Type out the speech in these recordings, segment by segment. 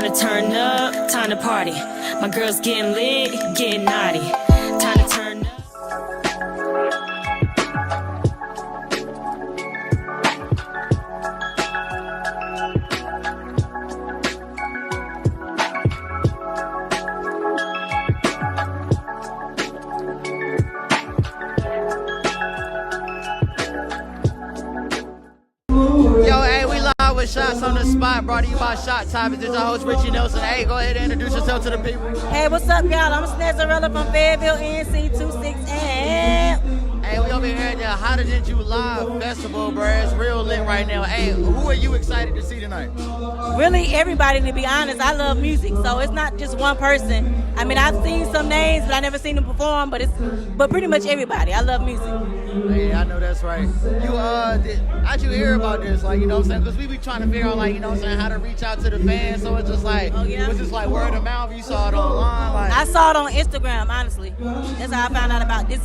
Time to turn up, time to party. My girls getting lit, getting naughty. Time to turn up. Shots on the spot, brought to you by Shot Topics. This is our host, Richie Nelson. Hey, go ahead and introduce yourself to the people. Hey, what's up, y'all? I'm Snazzarella from Fayetteville, NC 26 and hey, we over here at the Hotter Than July Festival, bro. It's real lit right now. Hey, who are you excited to see tonight? really everybody, to be honest. I love music, so it's not just one person. I mean, I've seen some names, but I never seen them perform, but pretty much everybody. I love music. Hey, I know that's right. How'd you hear about this? Like, you know what I'm saying? Because we be trying to figure out, like, you know what I'm saying, how to reach out to the fans. So it's just like, it was just like word of mouth. You saw it online. Like, I saw it on Instagram, honestly. That's how I found out about this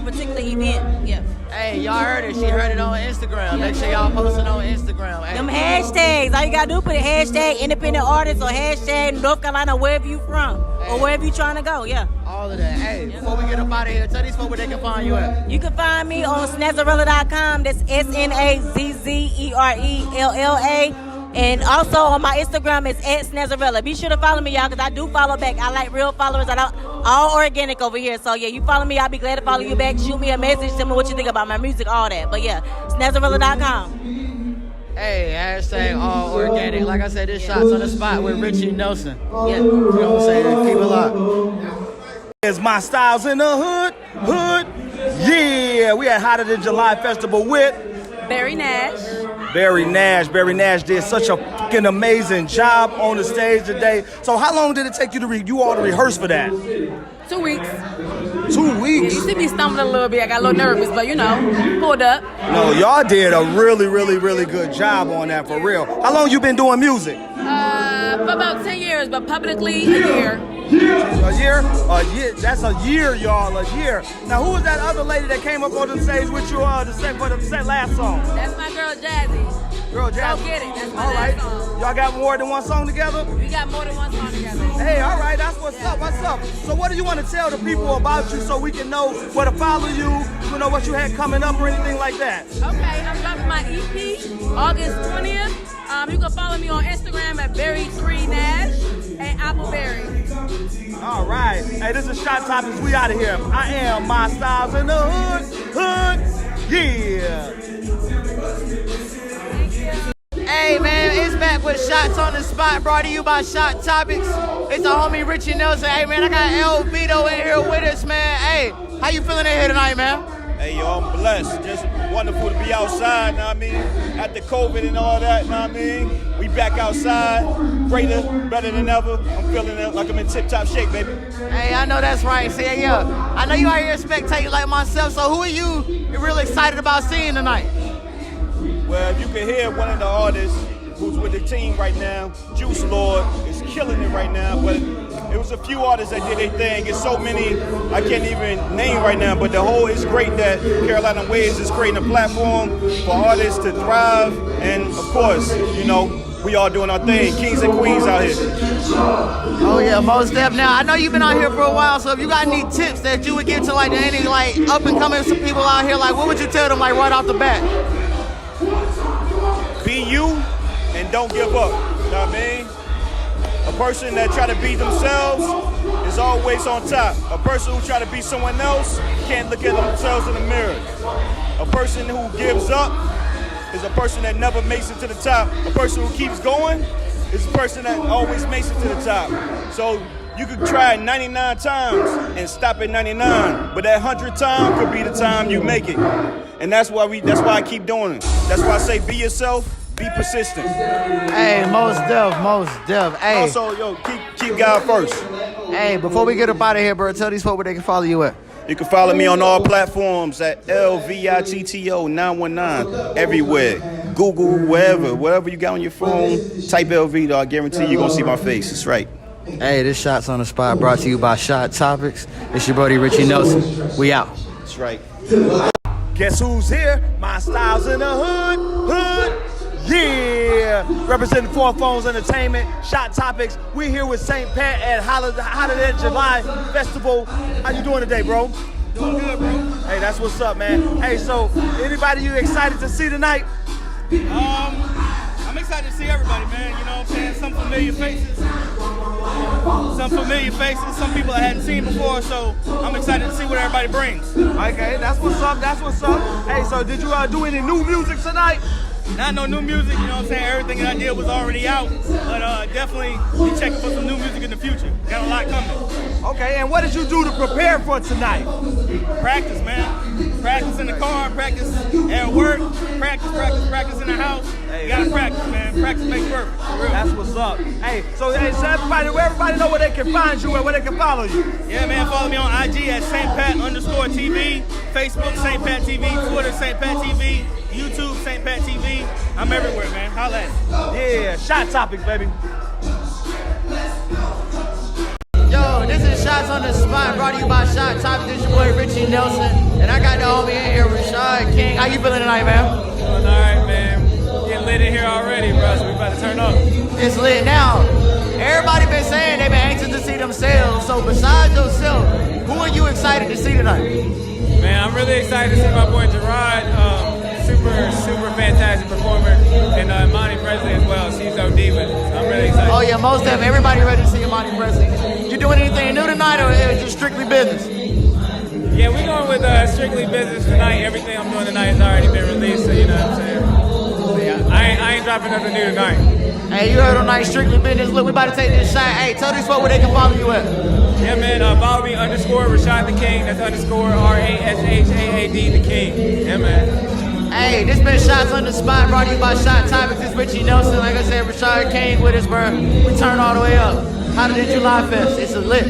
particular event. Yeah. Hey, y'all heard it. She heard it on Instagram. Make sure y'all posting on Instagram. Hey. Them hashtags. All you got to do, put a hashtag independent artist or hashtag North Carolina, wherever you from. Hey. Or wherever you trying to go, yeah. All of that. Hey, before we get up out of here, tell these folks where they can find you at. You can find me on Snazzarella.com. That's SNAZZERELLA. And also on my Instagram, it's @Snazzarella. Be sure to follow me, y'all, because I do follow back. I like real followers. I don't all organic over here. So, yeah, you follow me. I'll be glad to follow you back. Shoot me a message. Tell me what you think about my music, all that. But, yeah, Snazzarella.com. Hey, hashtag all organic. Like I said, this Shots on the Spot with Richie Nelson. Yeah. You know what I'm saying? Keep it locked. It's my styles in the hood. Yeah, we at Hotter Than July Festival with Barry Nash. Barry Nash did such a fucking amazing job on the stage today. So how long did it take you to all to rehearse for that? 2 weeks. 2 weeks? You see me stumbling a little bit. I got a little nervous, but pulled up. No, y'all did a really, really, really good job on that, for real. How long you been doing music? For about 10 years, but publicly a year. A year? A year. That's a year, y'all. A year. Now, who was that other lady that came up on the stage with you for the last song? That's my girl Jazzy. Girl Jazzy. Go get it. That's my all right. last song. Y'all got more than one song together? We got more than one song together. Hey, all right. That's what's up. What's up? So what do you want to tell the people about you so we can know where to follow you, know what you had coming up or anything like that? Okay, I'm dropping my EP August 20th. You can follow me on Instagram at Berry3Nash and Appleberry. All right. Hey, this is Shot Topics. We out of here. I am my styles in the hood. Yeah. Hey, man, it's back with Shots on the Spot, brought to you by Shot Topics. It's the homie Richie Nelson. Hey, man, I got El Vito in here with us, man. Hey, how you feeling in here tonight, man? Hey, yo, I'm blessed. Just wonderful to be outside, know what I mean? After COVID and all that, know what I mean? We back outside, greater, better than ever. I'm feeling it like I'm in tip-top shape, baby. Hey, I know that's right. See, yeah, I know you out here spectating like myself, so who are you really excited about seeing tonight? Well, you can hear one of the artists who's with the team right now, Juice Lord, is killing it right now, but it was a few artists that did their thing. It's so many I can't even name right now, but it's great that Carolina Waves is creating a platform for artists to thrive, and of course, we all doing our thing, kings and queens out here. Oh yeah, most definitely. Now I know you've been out here for a while, so if you got any tips that you would give to like any like up and coming people out here, like what would you tell them like right off the bat? Be you and don't give up. You know what I mean? A person that try to be themselves is always on top. A person who try to be someone else can't look at themselves in the mirror. A person who gives up is a person that never makes it to the top. A person who keeps going is a person that always makes it to the top. So you could try 99 times and stop at 99, but that 100th time could be the time you make it. And that's why I keep doing it. That's why I say be yourself, be persistent. Hey, most def. Hey. Also, keep God first. Hey, before we get up out of here, bro, tell these folks where they can follow you at. You can follow me on all platforms at LVITTO919 everywhere. Google, wherever you got on your phone, type LV, I guarantee you're going to see my face. It's right. Hey, this Shots on the Spot brought to you by Shot Topics. It's your buddy Richie Nelson. We out. That's right. Guess who's here? My styles in the hood. Yeah, representing Four Phones Entertainment, Shot Topics. We're here with St. Pat at Holiday July Festival. How you doing today, bro? Doing good, bro. Hey, that's what's up, man. Hey, so anybody you excited to see tonight? I'm excited to see everybody, man. You know what I'm saying? Some familiar faces. Some people I hadn't seen before, so I'm excited to see what everybody brings. Okay, that's what's up. Hey, so did you do any new music tonight? Not no new music, you know what I'm saying? Everything that I did was already out, but definitely be checking for some new music in the future. Got a lot coming. Okay, and what did you do to prepare for tonight? Practice, man. Practice in the car, practice at work, practice in the house. You gotta practice, man. Practice makes perfect, for real. That's what's up. Hey, so everybody know where they can find you and where they can follow you. Yeah, man, follow me on IG at StPat_TV, Facebook St. Pat TV, Twitter St. Pat TV, YouTube St. Pat TV. I'm everywhere, man. Holla at me. Yeah, Shot Topics, baby. Yo, this is Shots on the Spot, brought to you by Shot Topics. This your boy Richie Nelson, and I got the homie in here, Rashad King. How you feeling tonight, man? Doing all right, man. Getting lit in here already, bro, so we about to turn up. It's lit now. Everybody been saying they been anxious to see themselves. So besides yourself, who are you excited to see tonight? Man, I'm really excited to see my boy Gerard. Super fantastic performer. And Imani Presley as well. She's OD with it. So I'm really excited. Oh yeah, most of them. Everybody ready to see Imani Presley. You doing anything new tonight, or is it just strictly business? Yeah, we going with strictly business tonight. Everything I'm doing tonight has already been released, so you know what I'm saying? So yeah, I ain't dropping nothing new tonight. Hey, you heard on night strictly business. Look, we about to take this shot. Hey, tell these folks where they can follow you at. Yeah, man, follow me _Rashad the King. That's _RASHAAD the King. Yeah, man. Hey, this been Shots on the Spot, brought to you by Shot Topics. This Richie Nelson. Like I said, Rashad King with us, bro. We turn all the way up. Holiday July Fest. It's a lit.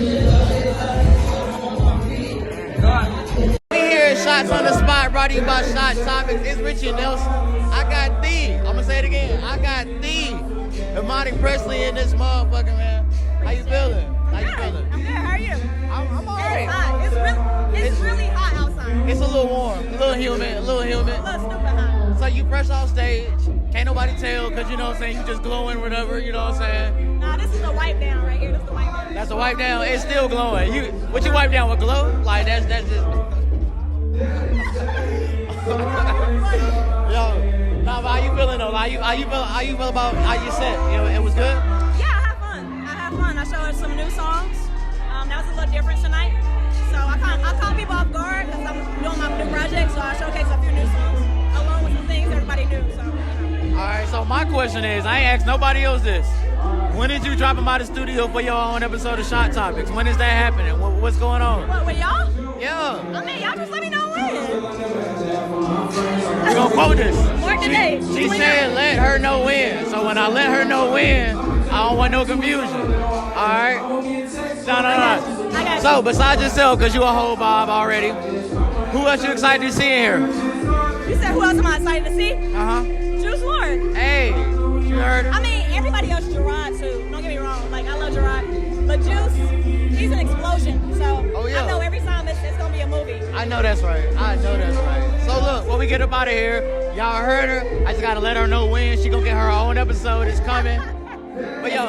We here at Shots on the Spot, brought to you by Shot Topics. It's Richie Nelson. I got I'm gonna say it again. I got Imani Presley in this motherfucker, man. How you feeling? I'm good. How are you? I'm all right. It's hot. It's really hot outside. It's a little warm, a little humid. A little stupid hot. So you fresh off stage, can't nobody tell, cause you know what I'm saying, you just glowing, whatever, you know what I'm saying? Nah, this is a wipe down right here. This is the wipe down. That's a wipe down, it's still glowing. What you wipe down with glow? Like that's just Yo, nah, but how you feeling though? How you feel about how you set? You know, it was good? Yeah, I had fun. I showed some new songs. That was a little different tonight. So I caught people off guard because I'm doing my new project, so I showcased a few new songs along with some things everybody knew. So, you know. All right, so my question is, I ain't asked nobody else this. When did you drop them out of the studio for your own episode of Shot Topics? When is that happening? What's going on? What, with y'all? Yeah. I mean, y'all just let me know when. We gonna quote this. Mark the date. She said let her know when. So when I let her know when, I don't want no confusion. All right? No. I got So besides yourself, because you a whole Bob already, who else you excited to see in here? You said who else am I excited to see? Uh-huh. Juice WRLD. Hey, you heard her? I mean, everybody else, Gerard too. Don't get me wrong. Like, I love Gerard. But Juice, he's an explosion. So Oh, yeah. I know every time it's going to be a movie. I know that's right. So look, when we get up out of here, y'all heard her. I just gotta let her know when. She gonna get her own episode. It's coming. But yo,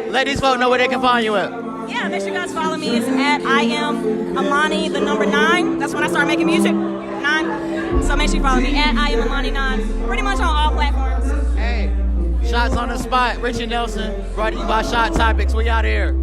let these folks know where they can find you at. Yeah, make sure you guys follow me. It's at I am Imani, the number 9. That's when I start making music. 9. So make sure you follow me at I am Imani 9. Pretty much on all platforms. Hey, Shots on the Spot. Richie Nelson, brought to you by Shot Topics. We out here.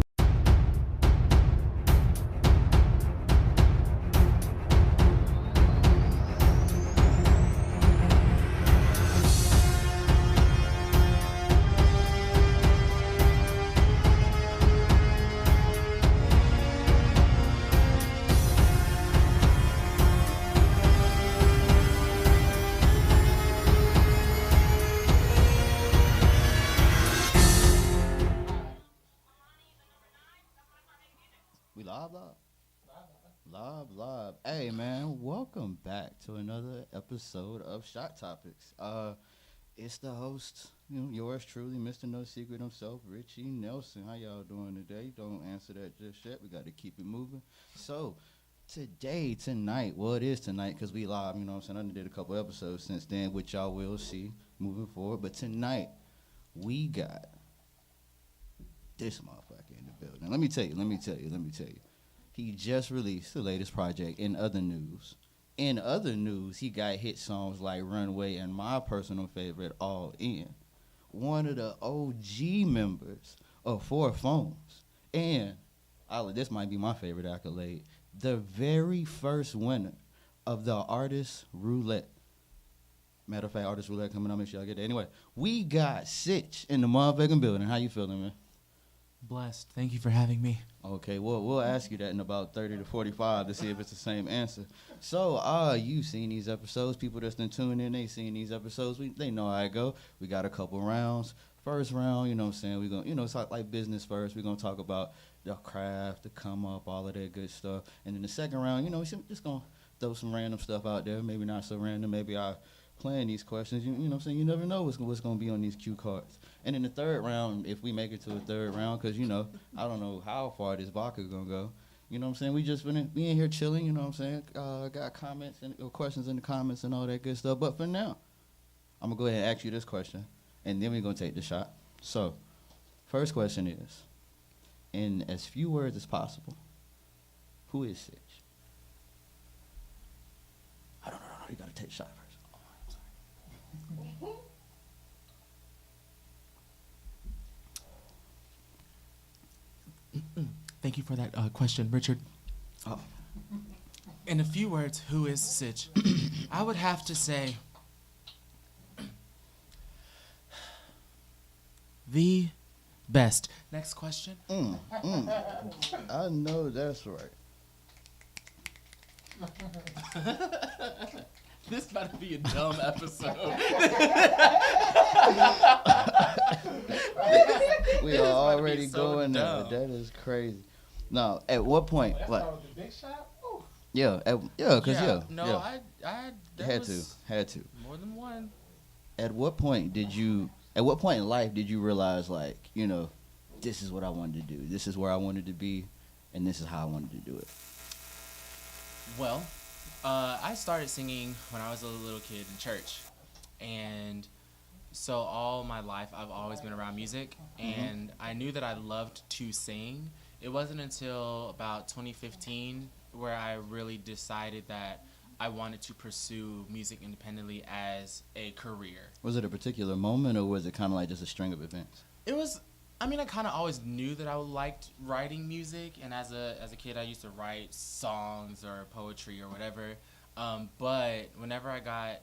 We live. Hey man, welcome back to another episode of Shot Topics. It's the host, yours truly, Mr. No Secret himself, Richie Nelson. How y'all doing today? Don't answer that just yet. We got to keep it moving. So tonight, well, it is tonight because we live. You know what I'm saying? I done did a couple episodes since then, which y'all will see. moving forward. But tonight, we got this motherfucker in the building. Let me tell you. He just released the latest project. In other news, he got hit songs like Runway and my personal favorite, All In. One of the OG members of Four Phones. And this might be my favorite accolade, the very first winner of the Artist Roulette. Matter of fact, Artist Roulette coming up, make sure y'all get that. Anyway, we got Sitch in the motherfucking building. How you feeling, man? Blessed. Thank you for having me. Okay, well, we'll ask you that in about 30 to 45 to see if it's the same answer. So, you've seen these episodes. People that's been tuning in, they seen these episodes. They know how it go. We got a couple rounds. First round, you know what I'm saying, we're going to, talk like business first. We're going to talk about the craft, the come up, all of that good stuff. And then the second round, we're just going to throw some random stuff out there. Maybe not so random. Maybe I'll plan these questions. You know what I'm saying? You never know what's going to be on these cue cards. And in the third round, if we make it to a third round, because, I don't know how far this vodka going to go. You know what I'm saying? We just been in here chilling, you know what I'm saying? Got comments and questions in the comments and all that good stuff. But for now, I'm going to go ahead and ask you this question, and then we're going to take the shot. So, first question is, in as few words as possible, who is Sitch? I don't know. You got to take the shot first. Thank you for that question, Richard. Oh. In a few words, who is Sitch? I would have to say the best. Next question. I know that's right. This about to be a dumb episode. We are already going there. That is crazy. Now, at what point? What? The big shot? Yeah, I had to. More than one. At what point in life did you realize, like, this is what I wanted to do. This is where I wanted to be, and this is how I wanted to do it. Well, I started singing when I was a little kid in church, and so all my life I've always been around music, and I knew that I loved to sing. It wasn't until about 2015 where I really decided that I wanted to pursue music independently as a career. Was it a particular moment, or was it kind of like just a string of events? It was. I mean, I kind of always knew that I liked writing music, and as a kid, I used to write songs or poetry or whatever. But whenever I got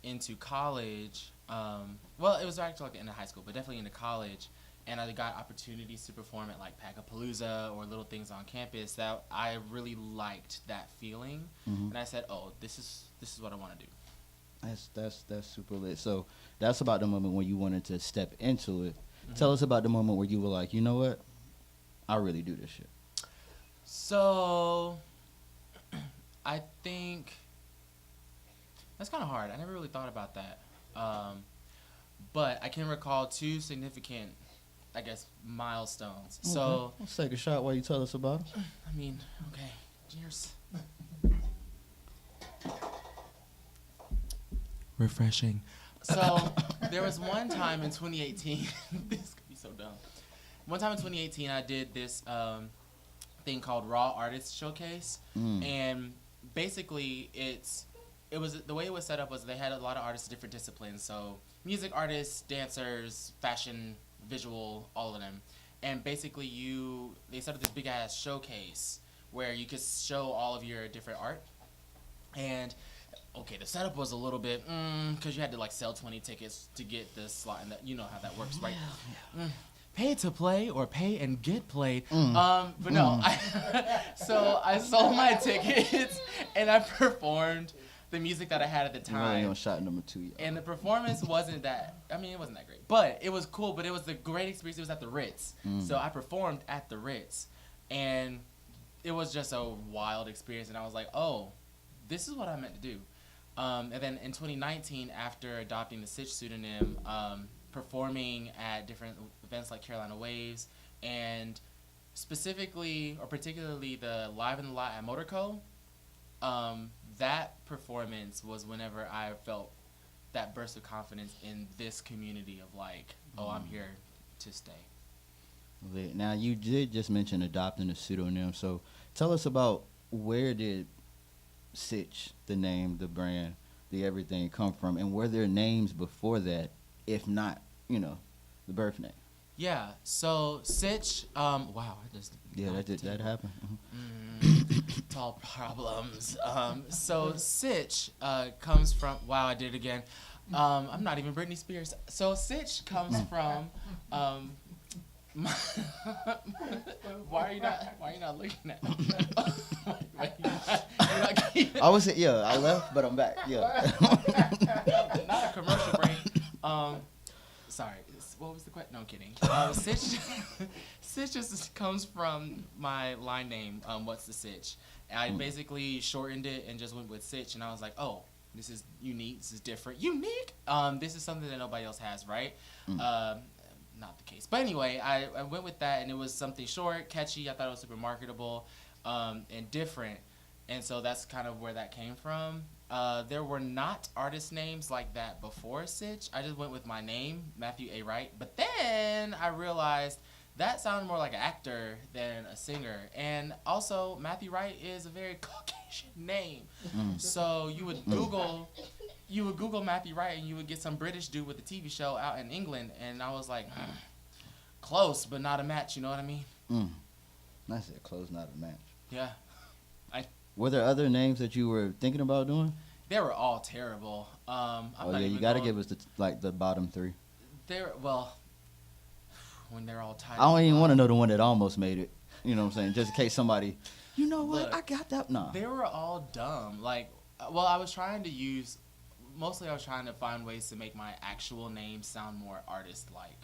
into college, well, it was actually like in high school, but definitely into college, and I got opportunities to perform at like Packapalooza or little things on campus, that I really liked that feeling, and I said, "Oh, this is what I want to do." That's super lit. So that's about the moment when you wanted to step into it. Tell us about the moment where you were like, you know what, I really do this shit. So, I think that's kind of hard. I never really thought about that. But I can recall two significant, I guess, milestones. Okay. So let's take a shot while you tell us about it. I mean, okay, cheers. Refreshing. So there was one time in 2018, this could be so dumb. One time in 2018, I did this thing called Raw Artist Showcase, and basically it was the way it was set up was they had a lot of artists of different disciplines, so music artists, dancers, fashion, visual, all of them, and basically they set up this big ass showcase where you could show all of your different art, and okay, the setup was a little bit, because you had to like sell 20 tickets to get the slot, and you know how that works, right? Pay to play or pay and get played. But no, so I sold my tickets and I performed the music that I had at the time. Really on shot number 2, y'all. And the performance wasn't that, it wasn't that great, but it was cool. But it was the great experience. It was at the Ritz, so I performed at the Ritz, and it was just a wild experience. And I was like, oh, this is what I meant to do. And then in 2019, after adopting the Sitch pseudonym, performing at different events like Carolina Waves, and specifically or particularly the Live in the Lot at Motorco, that performance was whenever I felt that burst of confidence in this community of like, oh, I'm here to stay. Now, you did just mention adopting a pseudonym, so tell us about where did Sitch, the name, the brand, the everything come from, and were there names before that, if not, the birth name? Yeah, so Sitch, wow, I just... Yeah, that happened. Tall problems. So Sitch comes from, wow, I did it again. I'm not even Britney Spears. So Sitch comes from, why are you not looking at me? I was, I left, but I'm back, Not a commercial break. Sorry, what was the question? No, I'm kidding. Sitch just comes from my line name, What's the Sitch? And I basically shortened it and just went with Sitch, and I was like, oh, this is unique, this is different. Unique? This is something that nobody else has, right? Not the case. But anyway, I went with that, and it was something short, catchy. I thought it was super marketable and different. And so that's kind of where that came from. There were not artist names like that before Sitch. I just went with my name, Matthew A. Wright. But then I realized that sounded more like an actor than a singer. And also, Matthew Wright is a very Caucasian name. So you would Google Matthew Wright, and you would get some British dude with a TV show out in England. And I was like, close, but not a match. You know what I mean? I said close, not a match. Yeah. Were there other names that you were thinking about doing? They were all terrible. You got to give us the bottom three. When they're all tied. I don't even want to know the one that almost made it. You know what I'm saying? Just in case somebody, you know what? Look, I got that. Nah. They were all dumb. I was trying to find ways to make my actual name sound more artist-like.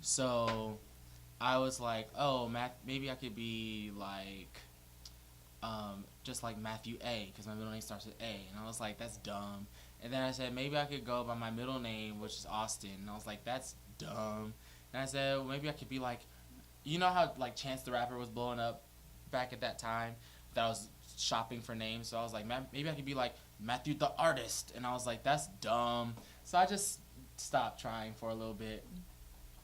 So I was like, oh, maybe I could be like, just like Matthew A, because my middle name starts with A. And I was like, that's dumb. And then I said, maybe I could go by my middle name, which is Austin. And I was like, that's dumb. And I said, well, maybe I could be like, you know how like Chance the Rapper was blowing up back at that time, that I was shopping for names. So I was like, maybe I could be like Matthew the Artist. And I was like, that's dumb. So I just stopped trying for a little bit.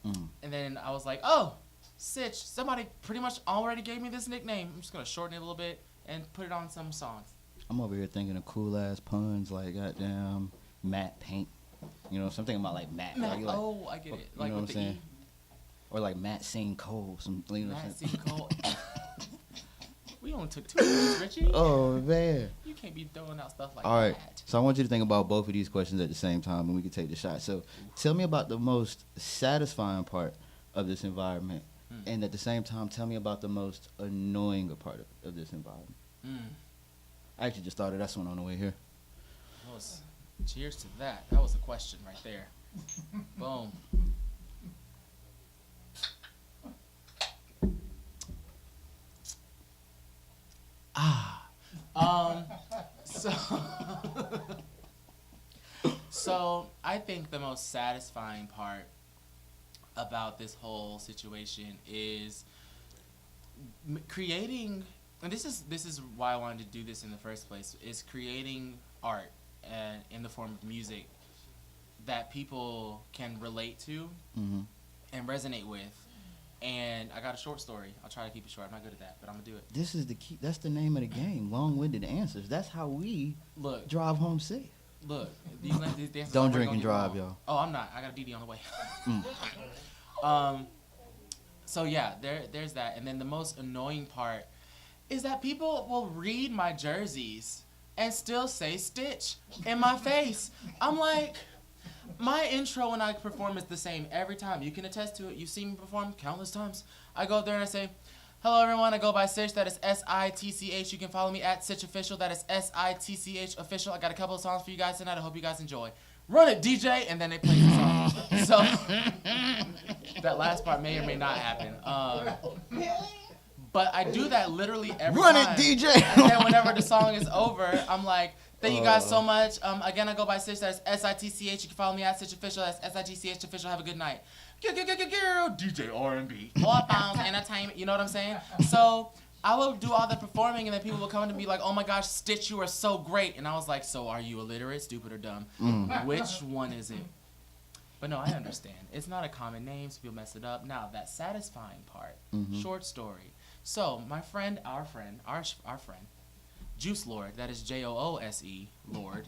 And then I was like, oh, Sitch, somebody pretty much already gave me this nickname. I'm just going to shorten it a little bit and put it on some songs. I'm over here thinking of cool ass puns like goddamn matte paint. Something about like matte. Matte, like, I get it. Like you know with what I'm the saying? E. Or like Matt Seen Cole. Matt Seen Cole. We only took 2 minutes, Richie. Oh, man. You can't be throwing out stuff like All right. that. So I want you to think about both of these questions at the same time, and we can take the shot. So tell me about the most satisfying part of this environment, and at the same time, tell me about the most annoying part of this environment. I actually just thought of that one on the way here. Cheers to that. That was a question right there. Boom. So I think the most satisfying part about this whole situation is creating, and this is why I wanted to do this in the first place, is creating art in the form of music that people can relate to and resonate with. And I got a short story. I'll try to keep it short. I'm not good at that, but I'm gonna do it. This is the key. That's the name of the game. Long-winded answers. That's how we drive home safe. Look, these dances don't drink and drive, y'all. Oh, I'm not. I got a DD on the way. So yeah, there's that. And then the most annoying part is that people will read my jerseys and still say Stitch in my face. I'm like, my intro when I perform is the same every time. You can attest to it. You've seen me perform countless times. I go up there and I say, hello everyone, I go by Sitch, that is S-I-T-C-H. You can follow me at Sitch Official, that is S-I-T-C-H Official. I got a couple of songs for you guys tonight. I hope you guys enjoy. Run it, DJ, and then they play the song. So, that last part may or may not happen. But I do that literally every time. Run it, DJ! And then whenever the song is over, I'm like, thank you guys so much. Again, I go by Sitch, that's S-I-T-C-H. You can follow me at Sitch Official, that's S-I-T-C-H Official. Have a good night. DJ R&B. All pounds, entertainment, you know what I'm saying? So I would do all the performing, and then people would come to me like, "Oh my gosh, Stitch, you are so great," and I was like, "So are you illiterate, stupid, or dumb? Which one is it?" But no, I understand. It's not a common name, so people mess it up. Now that satisfying part, short story. So my friend, our friend, Juice Lord, that is Joose Lord.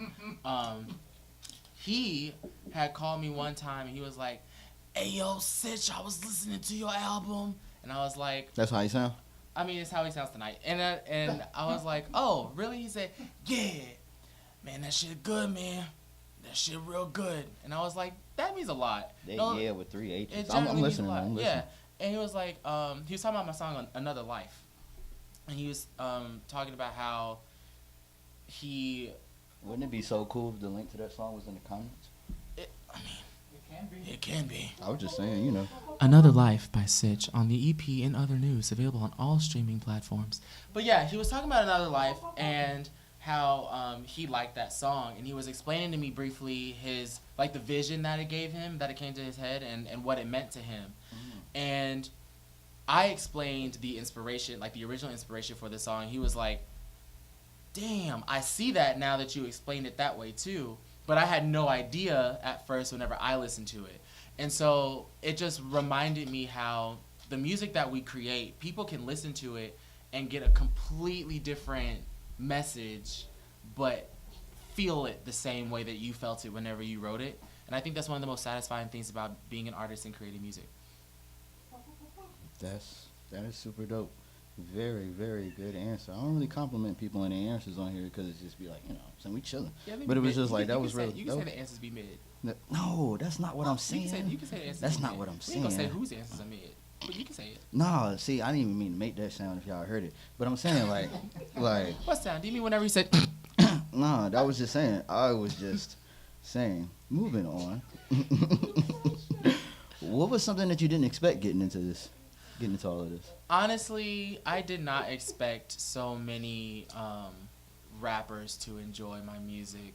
He had called me one time, and he was like, "Hey yo, Stitch, I was listening to your album," and I was like, That's how you sound? I mean, it's how he sounds tonight. And I was like, "Oh, really?" He said, "Yeah, man, that shit good, man. That shit real good." And I was like, "That means a lot." Yeah, with 3 H's. It I'm generally means listening. a lot. I'm listening. Yeah. And he was like, he was talking about my song Another Life. And he was talking about how he... Wouldn't it be so cool if the link to that song was in the comments? It can be. I was just saying, you know. Another Life by Sitch on the EP and other news, available on all streaming platforms. But yeah, he was talking about Another Life and how he liked that song, and he was explaining to me briefly his, like, the vision that it gave him, that it came to his head, and what it meant to him. And I explained the inspiration, like the original inspiration for the song. He was like, "Damn, I see that now that you explained it that way too." But I had no idea at first whenever I listened to it. And so it just reminded me how the music that we create, people can listen to it and get a completely different message, but feel it the same way that you felt it whenever you wrote it. And I think that's one of the most satisfying things about being an artist and creating music. That is super dope. Very, very good answer. I don't really compliment people on their answers on here because it's just be like, you know, so we chilling. Yeah, but it was just like, that was real. You can say the answers be mid. No, that's not what I'm saying. You can say the answers That's be not mid. what I'm We ain't gonna saying. say whose answers are mid, but you can say it. No, see, I didn't even mean to make that sound if y'all heard it. But I'm saying like, What sound? Do you mean whenever you said? no, that was just saying. I was just saying. Moving on. What was something that you didn't expect getting into all of this? Honestly, I did not expect so many rappers to enjoy my music.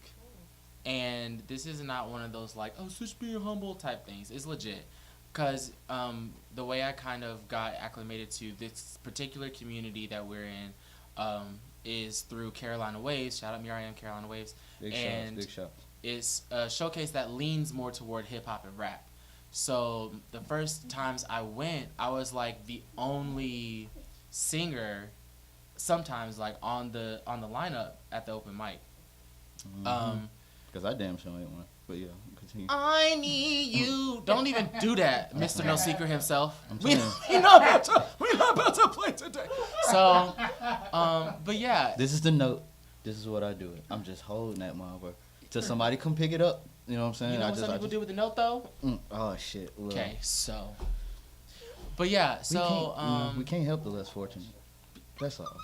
And this is not one of those like, oh, just being humble type things. It's legit. Because the way I kind of got acclimated to this particular community that we're in is through Carolina Waves. Shout out Miriam, Carolina Waves. Big shots. It's a showcase that leans more toward hip-hop and rap. So the first times I went, I was like the only singer sometimes like on the lineup at the open mic. Because I damn sure ain't one. But yeah, continue. I need you. Don't even do that, Mr. No Secret himself. We not about to play today. So, but yeah. This is the note. This is what I do. I'm just holding that motherfucker till somebody come pick it up. You know what I'm saying? You know what some people do with the note though? Oh shit. Well, okay, so. But yeah, so we can't help the less fortunate. That's all.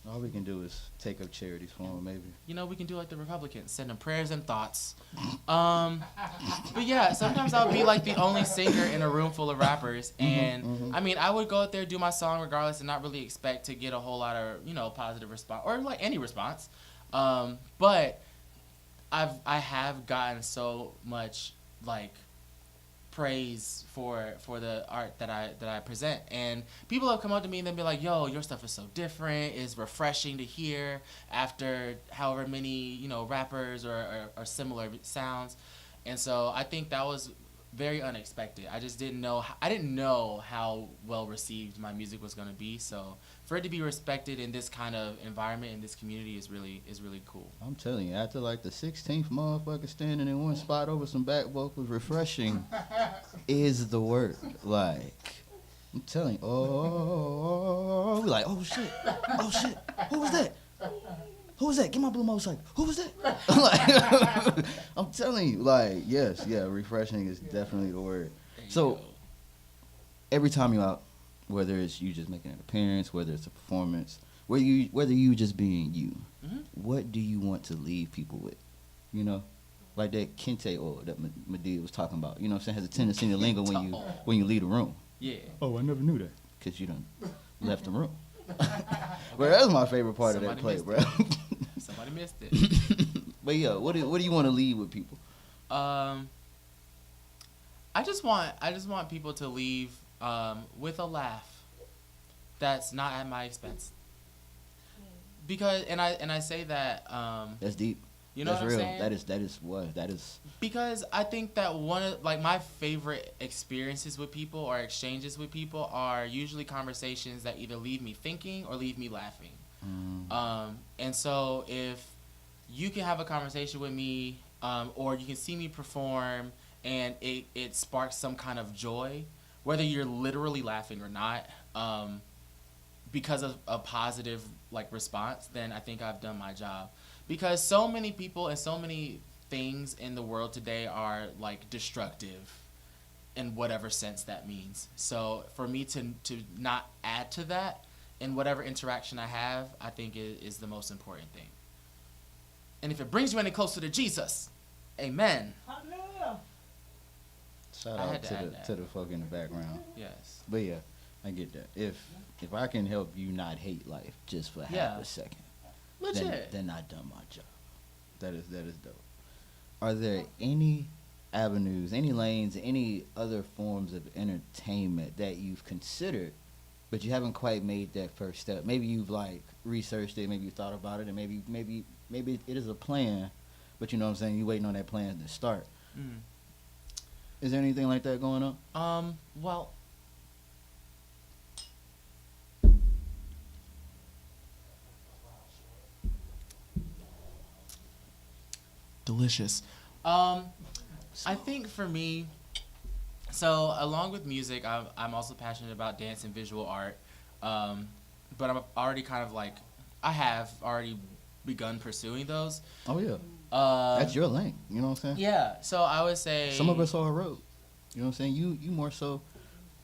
All we can do is take up charities for them, maybe. You know, we can do like the Republicans, send them prayers and thoughts. But yeah, sometimes I'll be like the only singer in a room full of rappers, and I mean, I would go out there, do my song regardless, and not really expect to get a whole lot of, you know, positive response or like any response. But I have gotten so much like praise for the art that I present, and people have come up to me and they'll be like, yo, your stuff is so different, it's refreshing to hear after however many, you know, rappers or similar sounds. And so I think that was very unexpected. I didn't know how well received my music was going to be, so for it to be respected in this kind of environment, in this community, is really cool. I'm telling you, after like the 16th motherfucker standing in one spot over some back vocals, refreshing is the word. Like, I'm telling you, we're like, oh shit, who was that? Who was that? Get my blue motorcycle. Who was that? Like, I'm telling you, like, yes, yeah, refreshing is definitely the word. So, every time you're out, whether it's you just making an appearance, whether it's a performance, whether you just being you, what do you want to leave people with? You know, like that kente oil that Medea was talking about. You know what I'm saying? Has a tendency to linger when you leave the room. Yeah. Oh, I never knew that. Because you done left the room. Bro, that's my favorite part of that play, bro. Somebody missed it. But yeah, what do you want to leave with people? I just want people to leave with a laugh. that's not at my expense. Because and I say that That's deep. You know That's what real. I'm saying? That is. Because I think that one of like my favorite experiences with people or exchanges with people are usually conversations that either leave me thinking or leave me laughing. And so if you can have a conversation with me, or you can see me perform and it sparks some kind of joy, whether you're literally laughing or not, because of a positive like response, then I think I've done my job. Because so many people and so many things in the world today are like destructive in whatever sense that means. So for me to not add to that in whatever interaction I have, I think is the most important thing. And if it brings you any closer to Jesus, amen. Shout out to the folk in the background. Yes. But yeah, I get that. If I can help you not hate life just for half a second, legit, then I've done my job. That is dope. Are there any avenues, any lanes, any other forms of entertainment that you've considered, but you haven't quite made that first step? Maybe you've like researched it, maybe you thought about it, and maybe it is a plan, but you know what I'm saying, you're waiting on that plan to start. Is there anything like that going on? Well, delicious. I think for me, so along with music, I'm also passionate about dance and visual art. But I'm already kind of like, I have already begun pursuing those. Oh yeah. That's your lane. You know what I'm saying? Yeah. So I would say some of us are a road. You know what I'm saying? You more so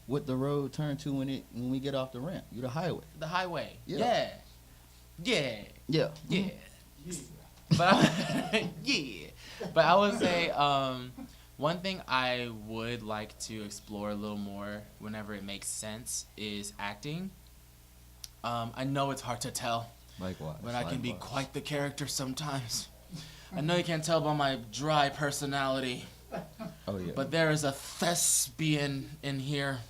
what the road turn to when we get off the ramp. You the highway. The highway. Yeah. Yeah. But yeah. But I would say one thing I would like to explore a little more whenever it makes sense is acting. I know it's hard to tell. Likewise. But I can be quite the character sometimes. I know you can't tell by my dry personality. Oh yeah. But there is a thespian in here.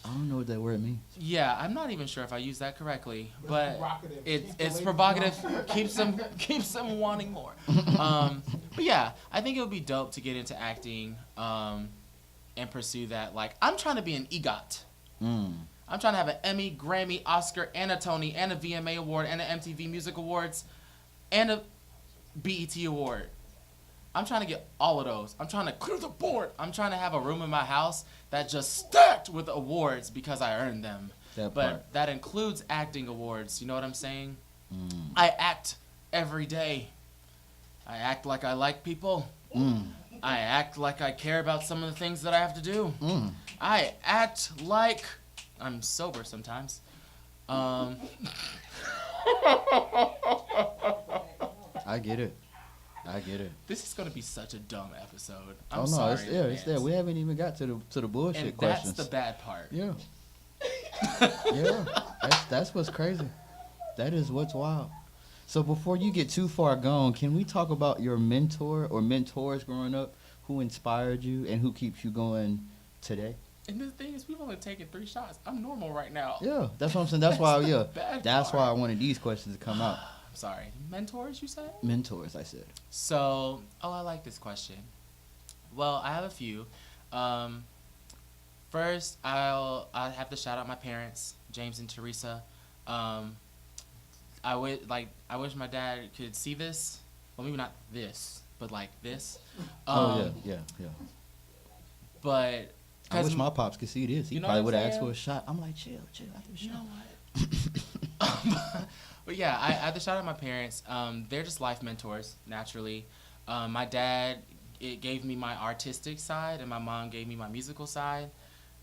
I don't know what that word means. Yeah, I'm not even sure if I used that correctly, but it's provocative. keeps them wanting more. But yeah, I think it would be dope to get into acting and pursue that. Like, I'm trying to be an EGOT. I'm trying to have an Emmy, Grammy, Oscar, and a Tony, and a VMA Award, and an MTV Music Awards, and a BET Award. I'm trying to get all of those. I'm trying to clear the board. I'm trying to have a room in my house that just stacked with awards because I earned them. But that includes acting awards. You know what I'm saying? I act every day. I act like I like people. I act like I care about some of the things that I have to do. I act like I'm sober sometimes. I get it. This is gonna be such a dumb episode. I'm sorry. It's there. We haven't even got to the bullshit and questions. That's the bad part. Yeah. Yeah. That's what's crazy. That is what's wild. So before you get too far gone, can we talk about your mentor or mentors growing up? Who inspired you and who keeps you going today? And the thing is, we've only taken 3 shots. I'm normal right now. Yeah, that's what I'm saying. That's why I wanted these questions to come out. I'm sorry. Mentors, you said? Mentors, I said. So, I like this question. Well, I have a few. First, I'll have to shout out my parents, James and Teresa. I wish my dad could see this. Well, maybe not this, but like this. Yeah. But I wish my pops could see this. He probably would have asked for a shot. I'm like, chill. After the shot. You know what? But yeah, I have to shout out my parents. They're just life mentors, naturally. My dad, it gave me my artistic side, and my mom gave me my musical side.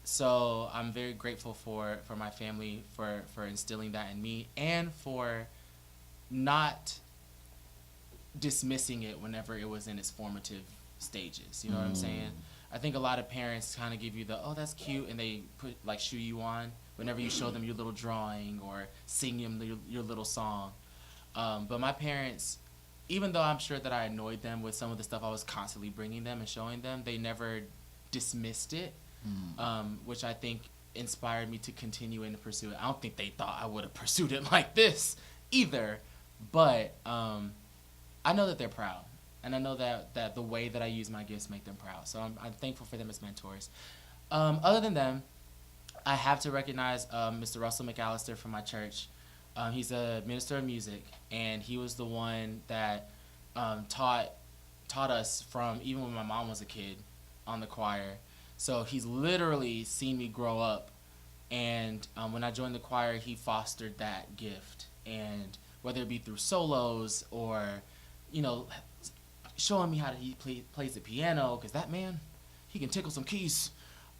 So I'm very grateful for my family for instilling that in me and for not dismissing it whenever it was in its formative stages. You know what I'm saying? I think a lot of parents kind of give you the, oh, that's cute, and they shoo you on whenever you show them your little drawing or sing them your little song. But my parents, even though I'm sure that I annoyed them with some of the stuff I was constantly bringing them and showing them, they never dismissed it, which I think inspired me to continue and pursue it. I don't think they thought I would have pursued it like this either, but I know that they're proud, and I know that the way that I use my gifts make them proud. So I'm thankful for them as mentors. Other than them, I have to recognize Mr. Russell McAllister from my church. He's a minister of music, and he was the one that taught us from even when my mom was a kid on the choir. So he's literally seen me grow up, and when I joined the choir, he fostered that gift. And whether it be through solos or, you know, showing me how he plays the piano, because that man, he can tickle some keys.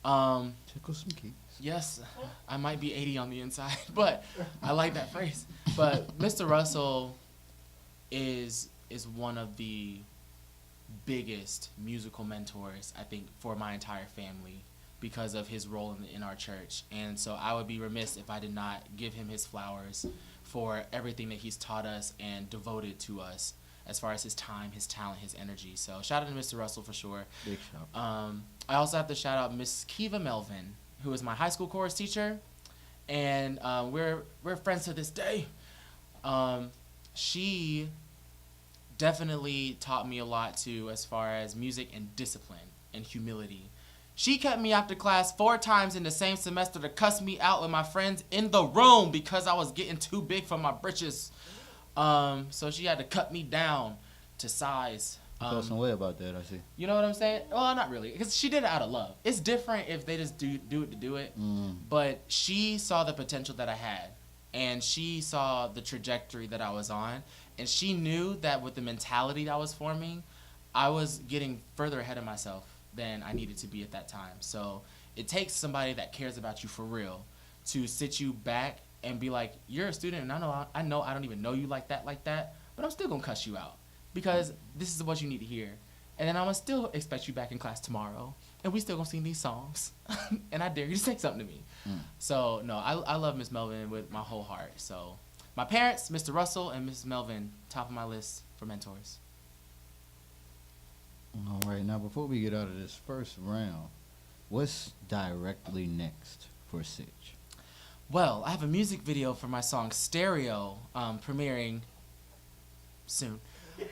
Tickle some keys. Yes, I might be 80 on the inside, but I like that phrase. But Mr. Russell is one of the biggest musical mentors, I think, for my entire family because of his role in our church. And so I would be remiss if I did not give him his flowers for everything that he's taught us and devoted to us as far as his time, his talent, his energy. So shout out to Mr. Russell for sure. Big shout. I also have to shout out Miss Kiva Melvin, who is my high school chorus teacher, and we're friends to this day. She definitely taught me a lot too, as far as music and discipline and humility. She kept me after class 4 times in the same semester to cuss me out with my friends in the room because I was getting too big for my britches. So she had to cut me down to size. Felt some way about that, I see. You know what I'm saying? Well, not really, because she did it out of love. It's different if they just do it to do it. But she saw the potential that I had, and she saw the trajectory that I was on, and she knew that with the mentality that I was forming, I was getting further ahead of myself than I needed to be at that time. So it takes somebody that cares about you for real to sit you back and be like, you're a student, and I know I don't even know you like that, but I'm still gonna cuss you out because this is what you need to hear. And then I'm gonna still expect you back in class tomorrow, and we still gonna sing these songs, and I dare you to say something to me. So no, I love Miss Melvin with my whole heart. So my parents, Mr. Russell and Mrs. Melvin, top of my list for mentors. All right, now before we get out of this first round, what's directly next for Sitch? Well, I have a music video for my song Stereo premiering soon. You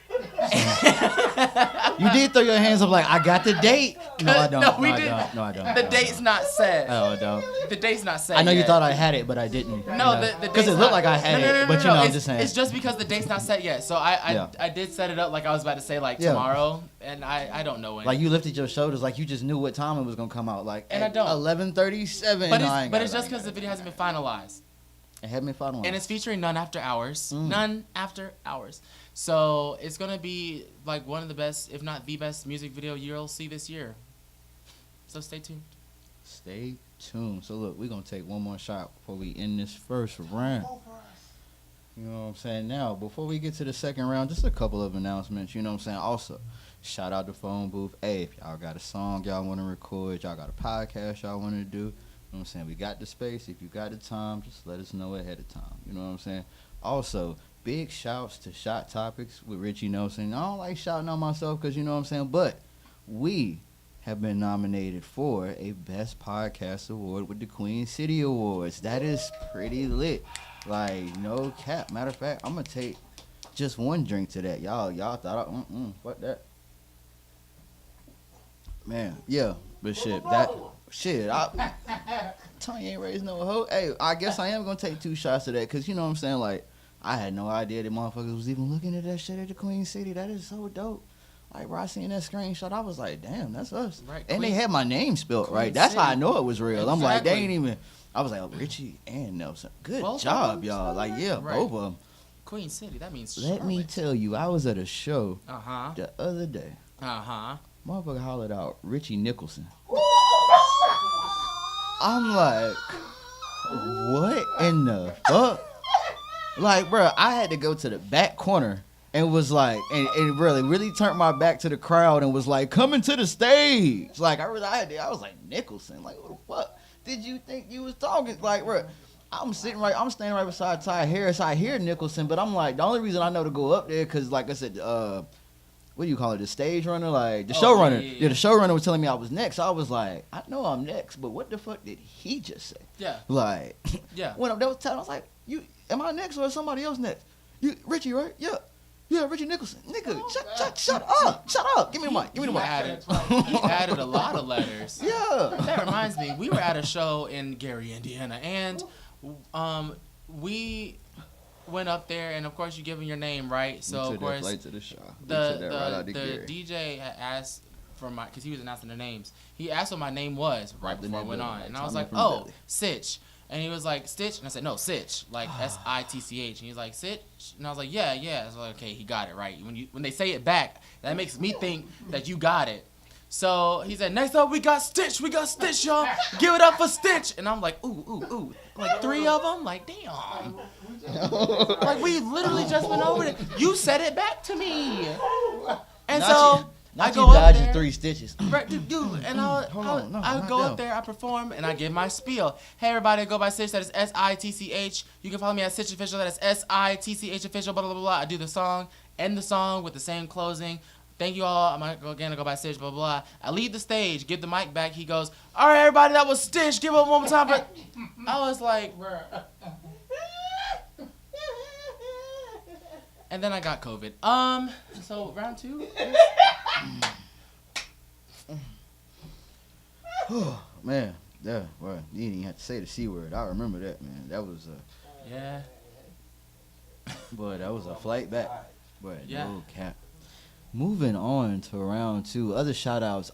did throw your hands up like, I got the date. No, I don't. No, we didn't. No, I don't. The date's not set. Oh, I don't. The date's not set I know yet. you thought I had it, but I didn't. No, the because it looked like I had it, but you know, I'm just saying. It's just because the date's not set yet. So I did set it up like I was about to say like tomorrow, and I don't know when. Like you lifted your shoulders, like you just knew what time it was gonna come out. Like and at I don't. 11:37. But it's just because the video hasn't been finalized. It hadn't been finalized. And it's featuring None After Hours. None After Hours. So it's gonna be like one of the best, if not the best, music video you'll see this year. So stay tuned. Stay tuned. So look, we're gonna take one more shot before we end this first round. You know what I'm saying? Now, before we get to the second round, just a couple of announcements. You know what I'm saying? Also, shout out to Phone Booth. Hey, if y'all got a song y'all want to record, y'all got a podcast y'all want to do, you know what I'm saying? We got the space. If you got the time, just let us know ahead of time. You know what I'm saying? Also, big shouts to Shot Topics with Richie Nelson. I don't like shouting out myself because you know what I'm saying, but we have been nominated for a Best Podcast Award with the Queen City Awards. That is pretty lit. Like, no cap. Matter of fact, I'm going to take just one drink to that. Y'all thought, fuck that. Man, yeah, but Tony ain't raised no hoe. Hey, I guess I am going to take 2 shots of that because, you know what I'm saying, like, I had no idea that motherfuckers was even looking at that shit at the Queen City. That is so dope. Like, bro, I seen that screenshot, I was like, damn, that's us. Right, and Queen, they had my name spelled Queen right. That's City. how I know it was real. Exactly. I'm like, they ain't even. I was like, oh, Richie and Nelson. Good Both job, of them? y'all. Like, yeah, Right. both of them. Queen City, that means Let me Charlotte. tell you, I was at a show Uh-huh. the other day. Uh-huh. Motherfucker hollered out Richie Nicholson. I'm like, what in the fuck? Like, bro, I had to go to the back corner and was like, and really turned my back to the crowd and was like, coming to the stage. Like, I was like, Nicholson. Like, what the fuck did you think you was talking? Like, bro, I'm standing right beside Ty Harris. I hear Nicholson, but I'm like, the only reason I know to go up there, because, like I said, what do you call it? The stage runner, like the showrunner. Yeah, the showrunner was telling me I was next. So I was like, I know I'm next, but what the fuck did he just say? Yeah. Like, Yeah. when that was telling, I was like, am I next or is somebody else next? Richie, right? Yeah. Yeah, Richie Nicholson. Nigga, shut up. Give me the mic. He added a lot of letters. Yeah. That reminds me, we were at a show in Gary, Indiana, and we went up there, and of course you give them your name, right? So of course the DJ had asked for my, because he was announcing the names. He asked what my name was right before I went on, and I was like, oh, Sitch. And he was like, Stitch? And I said, no, Sitch, like Sitch. And he was like, Sitch? And I was like, yeah. I was like, okay, he got it right. When they say it back, that makes me think that you got it. So he said, next up, we got Stitch, y'all. Give it up for Stitch. And I'm like, ooh. Like 3 of them? Like, damn. Like, we literally just went over it. You said it back to me. And so I go up there. 3 stitches. Right, dude, and I go up there, I perform, and I give my spiel. Hey, everybody, go by Sitch. That is Sitch. You can follow me at Sitch Official. That is Sitch Official. Blah blah blah. I do the song, end the song with the same closing. Thank you all. I'm gonna go by Sitch. Blah blah. I leave the stage, give the mic back. He goes, all right, everybody, that was Stitch. Give up one more time. But I was like, and then I got COVID. So round 2. Man, yeah, well, you didn't even have to say the C word. I remember that, man. That was yeah. Boy, that was a flight back. Boy, yeah. No cap. Moving on to round 2. Other shout outs.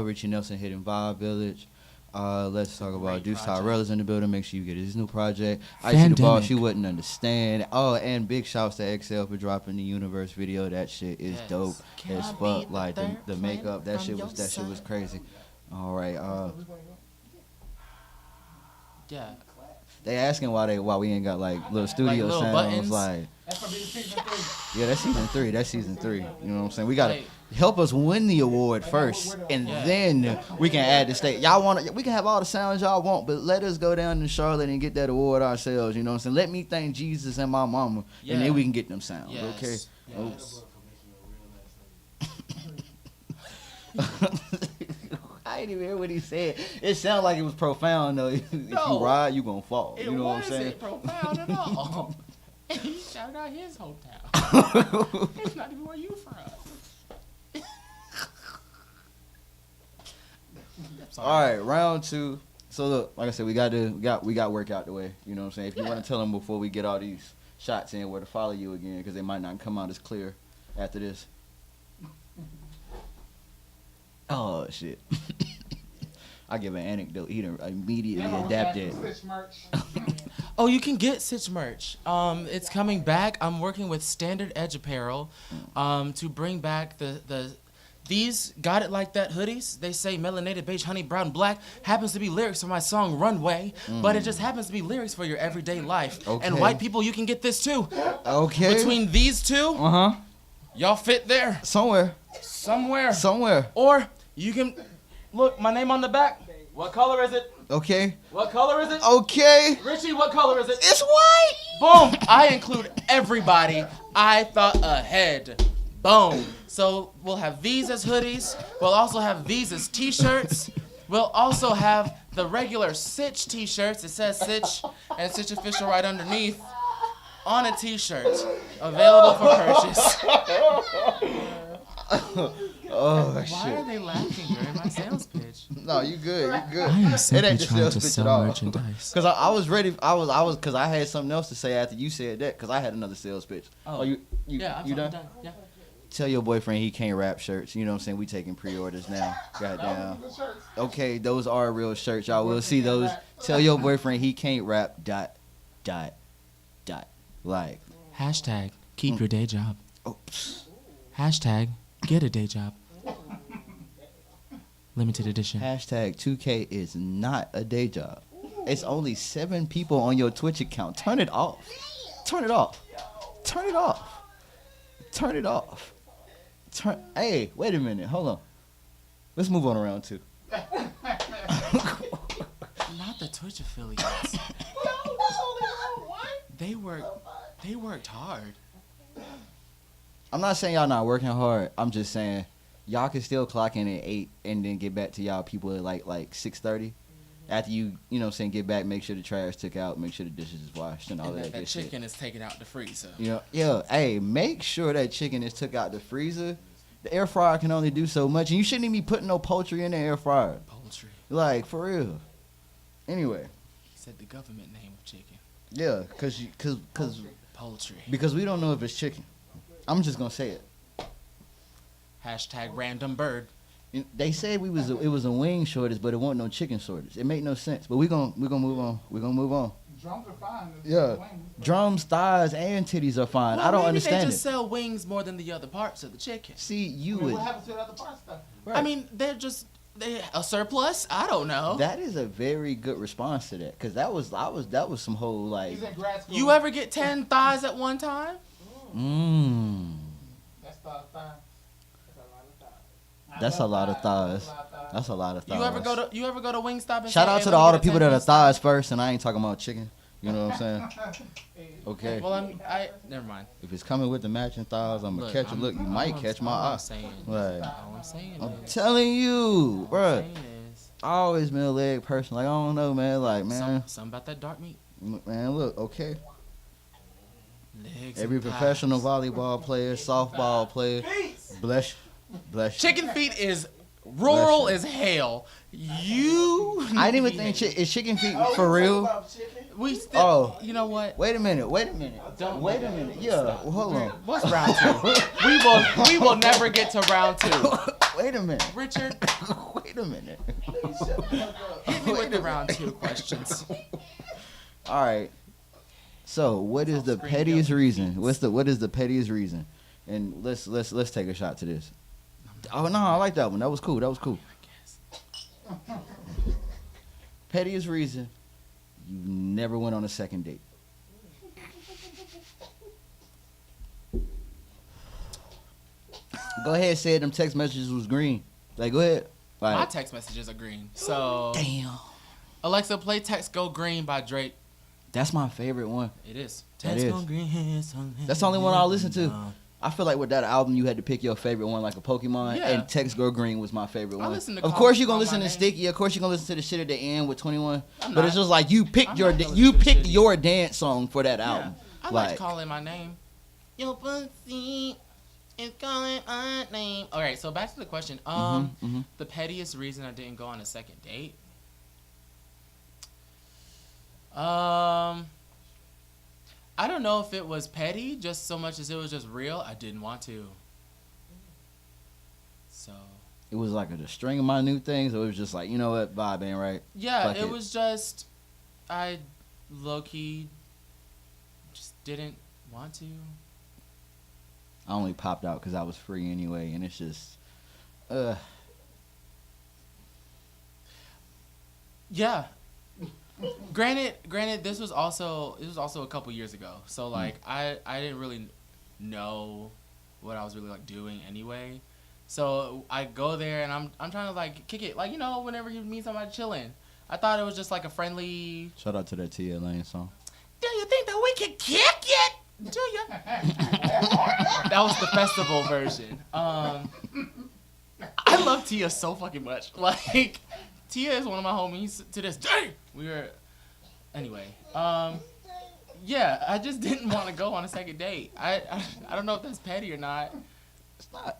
Richie Nelson hitting Vibe Village. Let's talk about Deuce Tyrell is in the building. Make sure you get his new project. I see the boss, you wouldn't understand. Oh, and big shouts to XL for dropping the Universe video. That shit is dope as fuck. Like the makeup, that shit was crazy. All right. Yeah. They asking why we ain't got like little studio little sounds buttons? like. Yeah, that's season 3. That's season 3. You know what I'm saying? We gotta help us win the award first, and then we can add the state. We can have all the sounds y'all want, but let us go down to Charlotte and get that award ourselves. You know what I'm saying? Let me thank Jesus and my mama, and then we can get them sounds. Yes. Okay. Yes. I didn't even hear what he said. It sounded like it was profound though. If you ride, you gonna fall. You know what I'm saying? It wasn't profound at all. He shouted out his hometown. It's not even where you from. All right, round 2. So look, like I said, we got work out the way. You know what I'm saying? If you want to tell them before we get all these shots in where to follow you again, because they might not come out as clear after this. Oh shit! I give an anecdote. He immediately adapted. Oh, you can get Sitch merch. It's coming back. I'm working with Standard Edge Apparel to bring back these Got It Like That hoodies. They say melanated beige, honey brown, black. Happens to be lyrics for my song Runway, but it just happens to be lyrics for your everyday life. Okay. And white people, you can get this too. Okay. Between these two, y'all fit there. Somewhere. Or you can look my name on the back. What color is it? Okay. What color is it? Okay. Richie, what color is it? It's white. Boom. I include everybody. I thought ahead. Boom. So we'll have these as hoodies. We'll also have these as t-shirts. We'll also have the regular Sitch t-shirts. It says Sitch and Sitch Official right underneath on a t-shirt. Available for purchase. Oh, Why shit. are they laughing during my sales pitch? No, you good. You good. I am simply it ain't trying to pitch sell at all. merchandise. Because I was ready. I was because I had something else to say after you said that. Because I had another sales pitch. Oh, you yeah, you I'm done? Yeah. Tell your boyfriend he can't wrap shirts. You know what I'm saying? We taking pre-orders now. Goddamn. Okay, those are real shirts. Y'all will see those. Tell your boyfriend he can't rap. ... Like. Hashtag keep your day job. Oops. Hashtag get a day job. Limited edition. Hashtag 2K is not a day job. It's only 7 people on your Twitch account. Turn it off. Turn it off. Turn it off. Turn it off. Hey, wait a minute. Hold on. Let's move on around 2. Not the Twitch affiliates. They worked hard. I'm not saying y'all not working hard. I'm just saying y'all can still clock in at 8 and then get back to y'all people at like 6:30. After you know what I'm saying, get back, make sure the trash took out, make sure the dishes is washed and all And that that good shit. chicken is taken out the freezer. Yeah, hey, make sure that chicken is took out the freezer. The air fryer can only do so much, and you shouldn't even be putting no poultry in the air fryer. Poultry. Like, for real. Anyway. He said the government name of chicken. Yeah, Poultry. because we don't know if it's chicken. I'm just gonna say it. Hashtag random bird. They said it was a wing shortage, but it wasn't no chicken shortage. It made no sense. But we gonna move on. We're gonna move on. Drums are fine. Yeah, drums, thighs, and titties are fine. Well, I don't maybe understand they it. just sell wings more than the other parts of the chicken. See, you What would. happens to the other parts though? Right. I mean, they're a surplus. I don't know. That is a very good response to that, cause that was some whole like. He's in grad school. You ever get 10 thighs at one time? That's thigh. That's a lot of thighs. That's a lot of thighs. You ever go to Wingstop and Shout say, out "Hey, to let me all get the a people 10 that are piece?" thighs first, and I ain't talking about chicken. You know what I'm saying? Okay. Well, never mind. If it's coming with the matching thighs, I'm gonna catch it. Look, you might catch my eye. Like, All I'm saying I'm is, telling you, all I'm bruh. saying is, I always been a leg person. Like, I don't know, man. Like, man. something about that dark meat. Man, look, okay. Legs Every and professional thighs. volleyball player, softball player, bless you. Chicken feet is rural as hell. You. I didn't even think is chicken feet for real. We still. Oh. You know what? Wait a minute. Don't Wait a minute. Yeah, well, hold on. What's round 2? We will never get to round 2. Wait a minute. Richard, Wait a minute. hit me with the round 2 questions. All right. So, what is the pettiest reason? What is the pettiest reason? And let's take a shot to this. Oh no, I like that one. That was cool. Pettiest reason you never went on a second date. Go ahead, say it. Them text messages was green. Like, go ahead. Like, My text messages are green. So damn. Alexa, play "Text Go Green" by Drake. That's my favorite one. It is. That Text is. Go Green. That's the only one I'll listen to. I feel like with that album, you had to pick your favorite one, like a Pokemon. Yeah. And Text Go Green was my favorite one. listen to Of Call- course, you're gonna Call listen My to Name. Sticky. Of course, you're gonna listen to the shit at the end with 21. I'm But it's not. just like you picked I'm your not gonna you listen to picked Shitty. your dance song for that Yeah. album. I like calling my name. Your pussy is calling my name. All right, so back to the question. The pettiest reason I didn't go on a second date. I don't know if it was petty, just so much as it was just real. I didn't want to. So. It was like a string of minute things, or it was just like, you know what, vibe ain't right. Yeah, Fuck it was just, I low-key just didn't want to. I only popped out because I was free anyway, and it's just, Yeah. Granted, this was also a couple years ago, so like I didn't really know what I was really like doing anyway. So I go there and I'm trying to like kick it, like, you know, whenever you meet somebody chilling. I thought it was just like a friendly. Shout out to that Tia Lane song. Do you think that we can kick it? Do you? That was the festival version. I love Tia so fucking much. Like, Tia is one of my homies to this day. Anyway. Yeah, I just didn't want to go on a second date. I don't know if that's petty or not. It's not.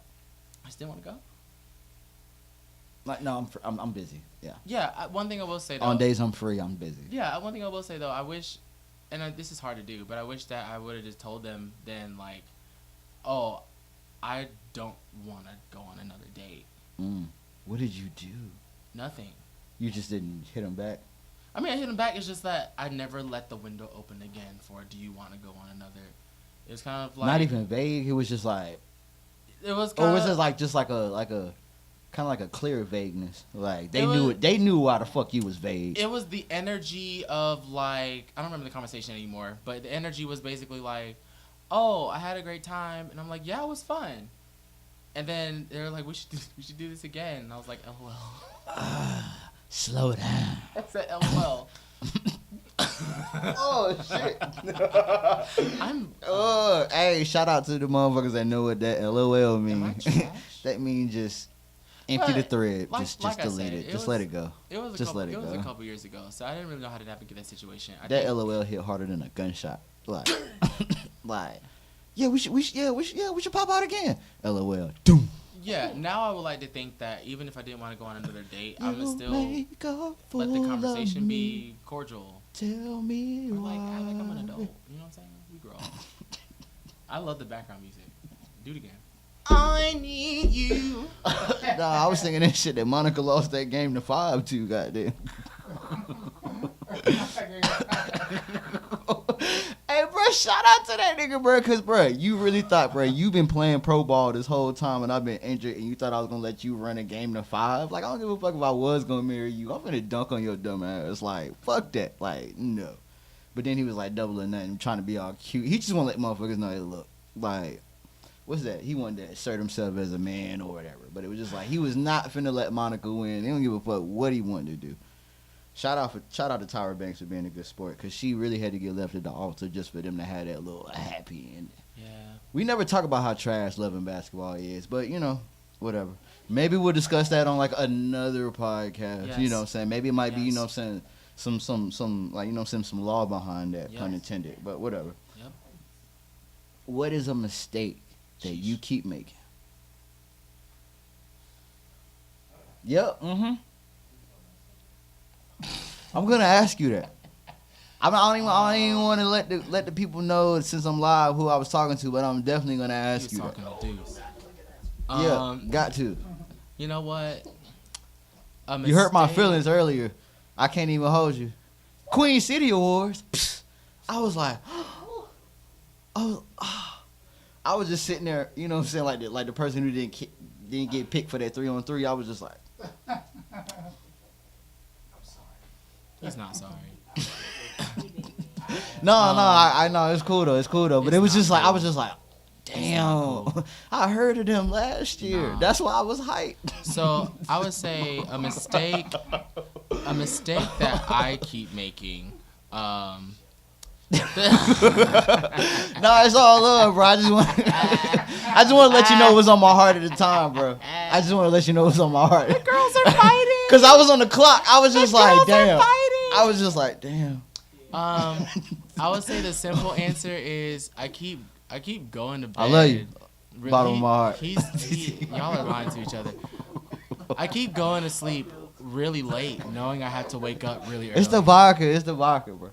I just didn't want to go. Like, no, I'm busy. Yeah. Yeah, one thing I will say though. On days I'm free, I'm busy. Yeah, one thing I will say though, I wish, and this is hard to do, but I wish that I would have just told them then, like, oh, I don't want to go on another date. What did you do? Nothing. You just didn't hit him back? I mean, I hit him back. It's just that I never let the window open again for, do you want to go on another? It was kind of like. Not even vague. It was just like. It was. Or was it like just like a kind of like a clear vagueness? Like they knew was- it. They knew why the fuck you was vague. It was the energy of like, I don't remember the conversation anymore, but the energy was basically like, oh, I had a great time, and I'm like, yeah, it was fun. And then they were like, we should do this again, and I was like, LOL. Slow down. I said LOL. Oh shit. I'm. Hey, shout out to the motherfuckers that know what that LOL means. That means just empty the thread. Just delete it. Just let it go. It was a couple years ago, so I didn't really know how to navigate that situation. That LOL hit harder than a gunshot. Like, yeah, we should pop out again. LOL. Doom. Yeah, now I would like to think that even if I didn't want to go on another date, I would still let the conversation be cordial. Tell me or like act like I'm an adult. You know what I'm saying? We grow up. I love the background music. Do it again. I need you. Nah, I was thinking that shit that Monica lost that game to 5-2, goddamn. Hey, bro, shout out to that nigga, bro, because, bro, you really thought, bro, you been playing pro ball this whole time and I've been injured and you thought I was going to let you run a game to 5? Like, I don't give a fuck if I was going to marry you. I'm going to dunk on your dumb ass. Like, fuck that. Like, no. But then he was, like, double or nothing, trying to be all cute. He just want to let motherfuckers know, hey, look, like, what's that? He wanted to assert himself as a man or whatever. But it was just like, he was not finna let Monica win. He don't give a fuck what he wanted to do. Shout out to Tyra Banks for being a good sport, because she really had to get left at the altar just for them to have that little happy ending. Yeah. We never talk about how trash loving basketball is, but, you know, whatever. Maybe we'll discuss that on, like, another podcast. Yes. You know what I'm saying? Maybe it might be, you know what I'm saying, some like, you know what I'm saying, some law behind that, pun intended. But whatever. Yep. What is a mistake that you keep making? Yep. Mm-hmm. I'm gonna ask you that. I don't even want to let the people know, since I'm live, who I was talking to, but I'm definitely gonna ask you that. Talking to dudes. Yeah, got to. You know what? You hurt my feelings earlier. I can't even hold you. Queen City Awards. Psst, I was like, I was just sitting there, you know what I'm saying, like the person who didn't get picked for that 3-on-3. I was just like. He's not sorry. No, I know it's cool though. But it was just like, I was just like, damn, I heard of them last year. Nah. That's why I was hyped. So I would say a mistake that I keep making. No, it's all love, bro. I just want to let you know what's on my heart at the time, bro. I just want to let you know what's on my heart. The girls are fighting. Cause I was on the clock. I was just like, damn. I was just like, damn. I would say the simple answer is I keep going to bed. I love you. Really, Bottom of my heart. Y'all are lying to each other. I keep going to sleep really late, knowing I have to wake up really early. It's the vodka, bro.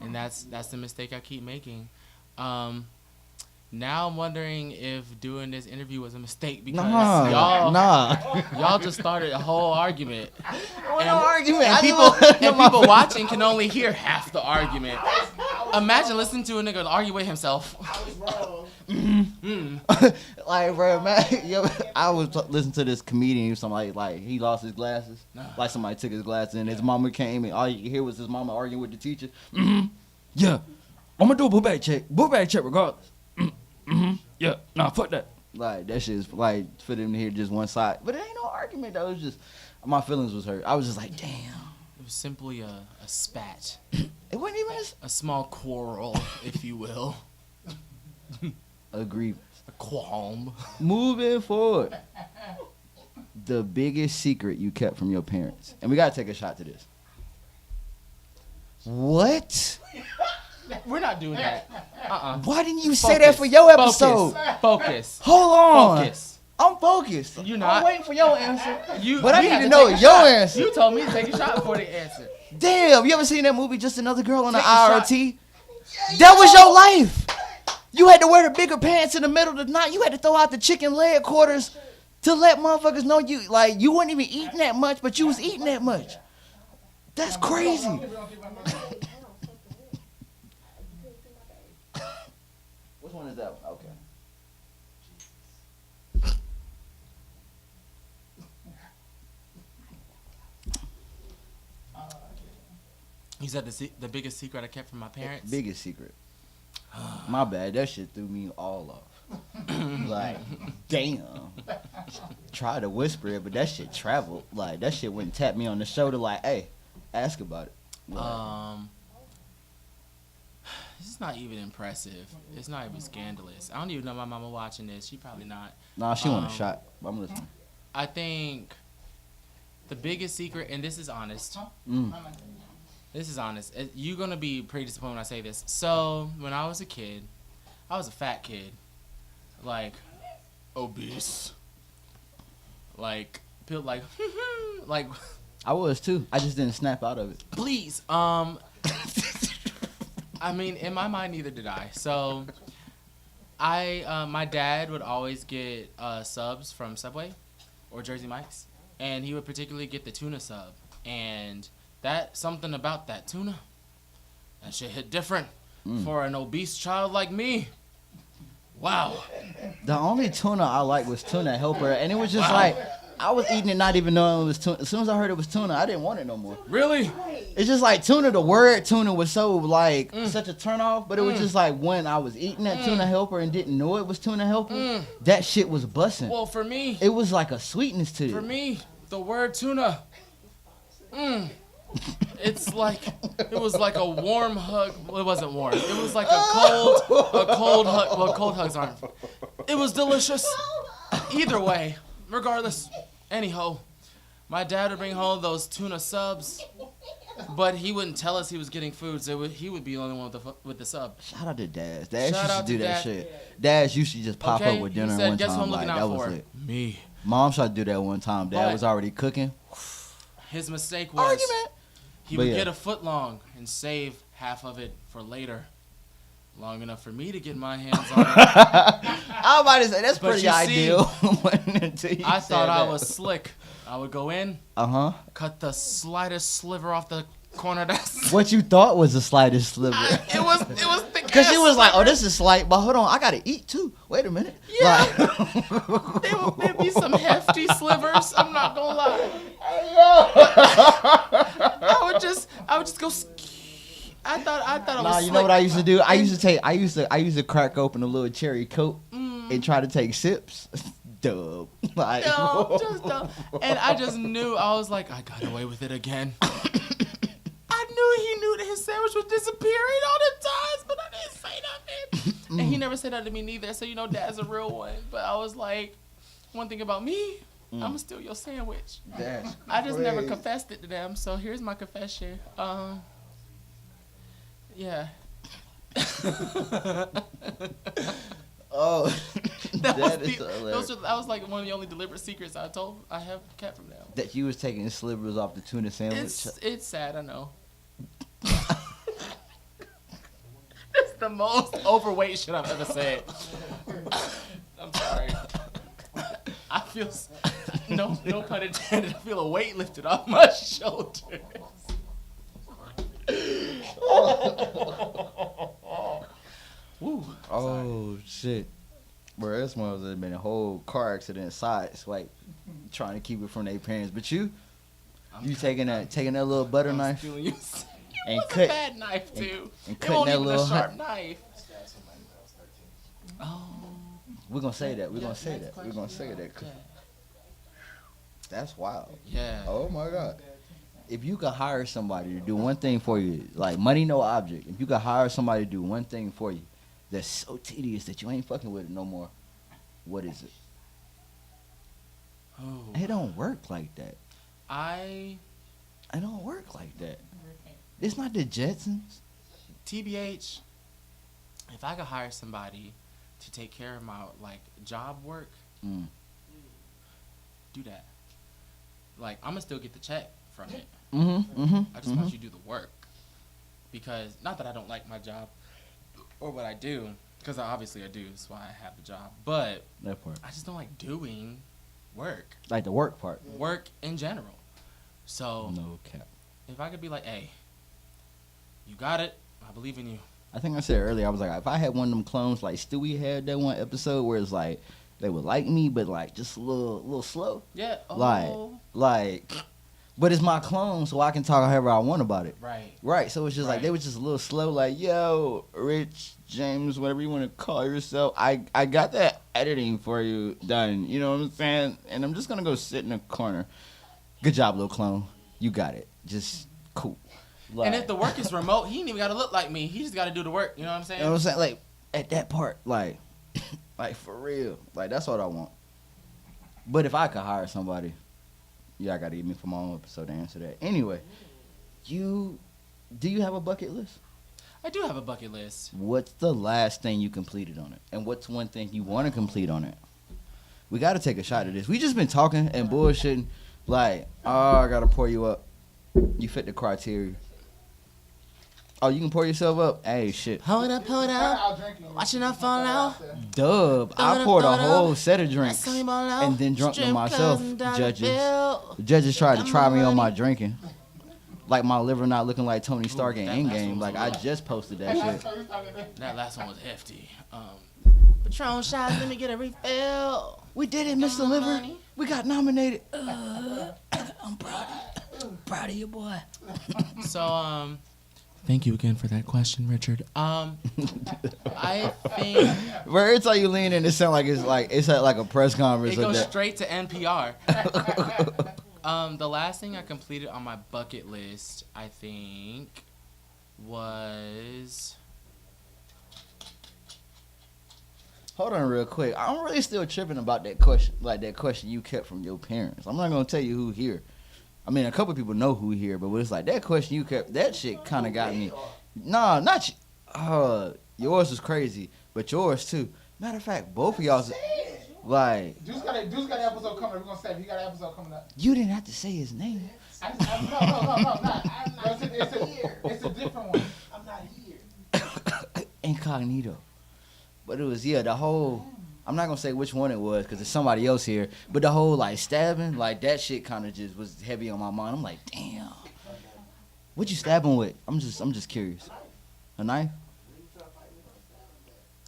And that's the mistake I keep making. Now I'm wondering if doing this interview was a mistake because y'all just started a whole argument. And people watching can only hear half the argument. Imagine listening to a nigga argue with himself. Like, bro, man, I was listening to this comedian, somebody like he lost his glasses. Like somebody took his glasses and his mama came and all you could hear was his mama arguing with the teacher. Yeah, I'm gonna do a book bag check regardless. Yeah, nah, fuck that. Like, that shit is like for them to hear just one side. But it ain't no argument though. It was just, my feelings was hurt. I was just like, damn. It was simply a spat. It wasn't even a small quarrel, if you will. A grievance. A qualm. Moving forward. The biggest secret you kept from your parents. And we gotta take a shot to this. What? We're not doing that. Why didn't you say that for your episode? Focus. Hold on. Focus. I'm focused. You're not. I'm waiting for your answer. But I need to know your answer. You told me to take a shot before the answer. Damn, you ever seen that movie, Just Another Girl on the IRT? That was your life. You had to wear the bigger pants in the middle of the night. You had to throw out the chicken leg quarters to let motherfuckers know you weren't even eating that much, but you was eating that much. That's crazy. Which one is that one? Okay. You said the biggest secret I kept from my parents? Biggest secret. My bad. That shit threw me all off. Like, damn. Tried to whisper it, but that shit traveled. Like, that shit went and tapped me on the shoulder like, hey, ask about it. Like, This is not even impressive. It's not even scandalous. I don't even know my mama watching this. She probably not. Nah, she want a shot. I'm listening. I think the biggest secret, and this is honest. This is honest. You're going to be pretty disappointed when I say this. So, when I was a kid, I was a fat kid. Like, obese. Like, built like, like. I was too. I just didn't snap out of it. Please. I mean, in my mind, neither did I. So, my dad would always get subs from Subway or Jersey Mike's, and he would particularly get the tuna sub. And something about that tuna, that shit hit different for an obese child like me. Wow. The only tuna I liked was Tuna Helper, and it was just like, I was eating it not even knowing it was tuna. As soon as I heard it was tuna, I didn't want it no more. Really? It's just like tuna, the word tuna was so like such a turn off, but it was just like when I was eating that Tuna Helper and didn't know it was Tuna Helper, that shit was bussin'. Well, for me, it was like a sweetness to it. For me, the word tuna, it's like, it was like a warm hug. Well, it wasn't warm. It was like a cold hug. Well, cold hugs aren't. It was delicious. Either way, regardless. Anyhow, my dad would bring home those tuna subs, but he wouldn't tell us he was getting food, so he would be the only one with the sub. Shout out to Daz. Daz used to do that shit. Daz used to just pop up with dinner one guess time. who I'm looking like, out that for? was it. Me. Mom tried to do that one time. Dad was already cooking. His mistake was he would get a foot long and save half of it for later. Long enough for me to get my hands on it. I was about to say, that's But pretty you ideal. See, I thought I was slick. I would go in, cut the slightest sliver off the corner. What you thought was the slightest sliver. It was thick. Because she was like, oh, this is slight, but hold on, I got to eat too. Wait a minute. Yeah. There'd be some hefty slivers. I'm not going to lie. I would just go. I thought I was Nah, you know what I used to do? I used to crack open a little cherry Coke and try to take sips. Dub. Like, no, just dumb. And I just knew, I was like, I got away with it again. I knew he knew that his sandwich was disappearing all the times, but I didn't say nothing. And he never said that to me neither, so you know Dad's a real one. But I was like, one thing about me, I'm going to steal your sandwich. That's I just never confessed it to them, so here's my confession. Yeah. Oh, that was like one of the only deliberate secrets I have kept from them. That you was taking slivers off the tuna sandwich. It's sad, I know. It's the most overweight shit I've ever said. I'm sorry. I feel no pun intended. I feel a weight lifted off my shoulders. Woo. Oh shit, bro! This one has been a whole car accident side swipe, trying to keep it from their parents. But you taking that little butter knife and cut a bad knife too. And it cutting won't that even little a sharp knife. Oh, we're gonna say that. We're gonna say that. That's wild. Yeah. Oh my God. If you could hire somebody to do one thing for you, like money no object, if you could hire somebody to do one thing for you that's so tedious that you ain't fucking with it no more, what is it? Oh. It don't work like that. It don't work like that. It's not the Jetsons. TBH, if I could hire somebody to take care of my like job work, do that. Like, I'm gonna still get the check from it. I just want you to do the work. Because, not that I don't like my job or what I do, because obviously I do, that's why I have the job. But that part. I just don't like doing work. Like the work part. Work in general. So, no cap. If I could be like, hey, you got it, I believe in you. I think I said earlier, I was like, if I had one of them clones, like Stewie had that one episode where it's like, they would like me, but like just a little slow. Yeah. Oh. Like, but it's my clone, so I can talk however I want about it. Right. So it's just like, they were just a little slow, like, yo, Rich, James, whatever you want to call yourself, I got that editing for you done. You know what I'm saying? And I'm just going to go sit in a corner. Good job, little clone. You got it. Just cool. Like, And if the work is remote, he ain't even got to look like me. He just got to do the work. You know what I'm saying? you know what I'm saying? Like, at that part, like for real. Like, that's what I want. But if I could hire somebody, I got to get me for my own episode to answer that. Anyway, do you have a bucket list? I do have a bucket list. What's the last thing you completed on it? And what's one thing you want to complete on it? We got to take a shot at this. We just been talking and bullshitting. Like, oh, I got to pour you up. You fit the criteria. Oh, you can pour yourself up? Hey, shit. Hold up. Watching I fall out. Dub. I poured a whole set of drinks Let's ball out. and then drunk them Strip myself, clubs and dollar judges. bill. The judges tried to Got try my me on my money. drinking. Like my liver not looking like Tony Stark in that last one Endgame. was Like, a I lot. just posted that shit. That last one was hefty. Patron shots, let me get a refill. We did it, Mr. Liver. We got nominated. I'm proud of you, boy. So, thank you again for that question, Richard. I think Where it's like you lean in, it sound like it's at like a press conference. it or goes that. straight to NPR. The last thing I completed on my bucket list, I think, was... Hold on real quick. I'm really still tripping about that question, like that question you kept from your parents. I'm not gonna tell you who here. I mean, a couple people know who here, but it's like that question you kept. That shit kind of got me. Nah, not you. Yours was crazy, but yours too. Matter of fact, both of y'all's like. Deuce got an episode coming up. We're gonna say he got an episode coming up. You didn't have to say his name. No, not. It's a different one. I'm not here. Incognito. But it was the whole. I'm not gonna say which one it was because there's somebody else here. But the whole like stabbing, like that shit kind of just was heavy on my mind. I'm like, damn. What you stabbing with? I'm just curious. A knife?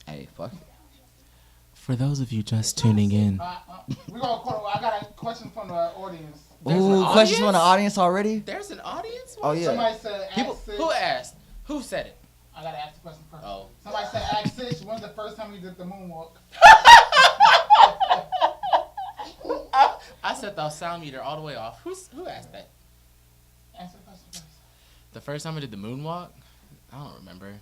Hey, fuck it. For those of you just tuning in. We're gonna call. I got a question from the audience. Ooh, questions from the audience already? There's an audience? Oh yeah. Somebody said, Who asked? Who said it? I gotta ask the question first. Oh. Somebody said, ask Sish, when's the first time you did the moonwalk? I set the sound meter all the way off. Who asked that? Answer the question first. The first time I did the moonwalk? I don't remember.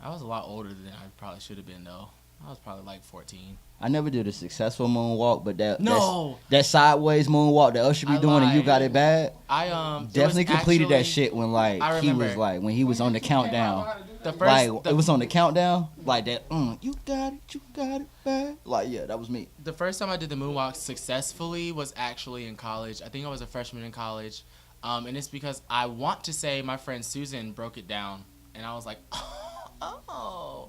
I was a lot older than I probably should have been, though. I was probably like 14. I never did a successful moonwalk, but No. that sideways moonwalk that Usher be I doing and you lied. got it bad. I definitely completed that shit when like I he remember. was like when he was on the countdown. The first, Like it was on the countdown, like that. You got it bad. Like yeah, that was me. The first time I did the moonwalk successfully was actually in college. I think I was a freshman in college, and it's because I want to say my friend Susan broke it down, and I was like, oh.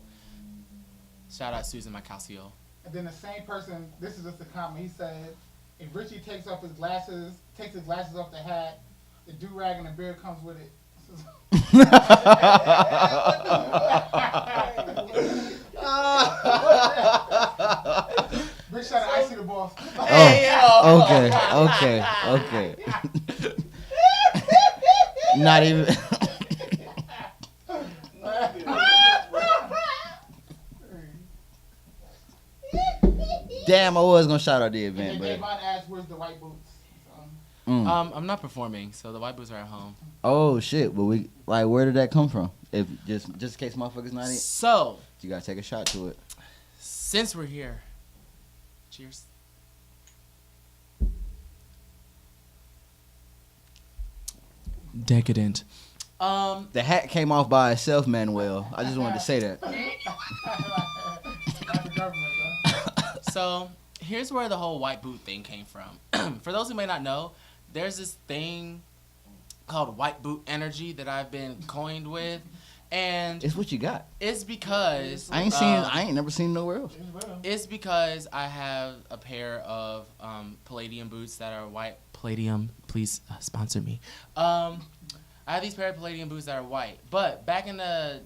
Shout out Susan, my Calcio. And then the same person, this is just a comment, he said, if Richie takes his glasses off the hat, the do-rag and the beard comes with it. Big shout out Icy the Boss. Okay. Not even. Damn, I was gonna shout out the event, And but then Davon asked, where's the white boots? I'm not performing, so the white boots are at home. oh shit, but we like where did that come from? If just in case motherfuckers not in, So, you gotta take a shot to it. since we're here, cheers. Decadent. The hat came off by itself, Manuel. I just wanted to say that. Not the government, though. So here's where the whole white boot thing came from. For those who may not know, there's this thing called white boot energy that I've been coined with, and It's what you got. it's because I ain't never seen nowhere else. It's because I have a pair of Palladium boots that are white. Palladium, please sponsor me. I have these pair of Palladium boots that are white. But back in a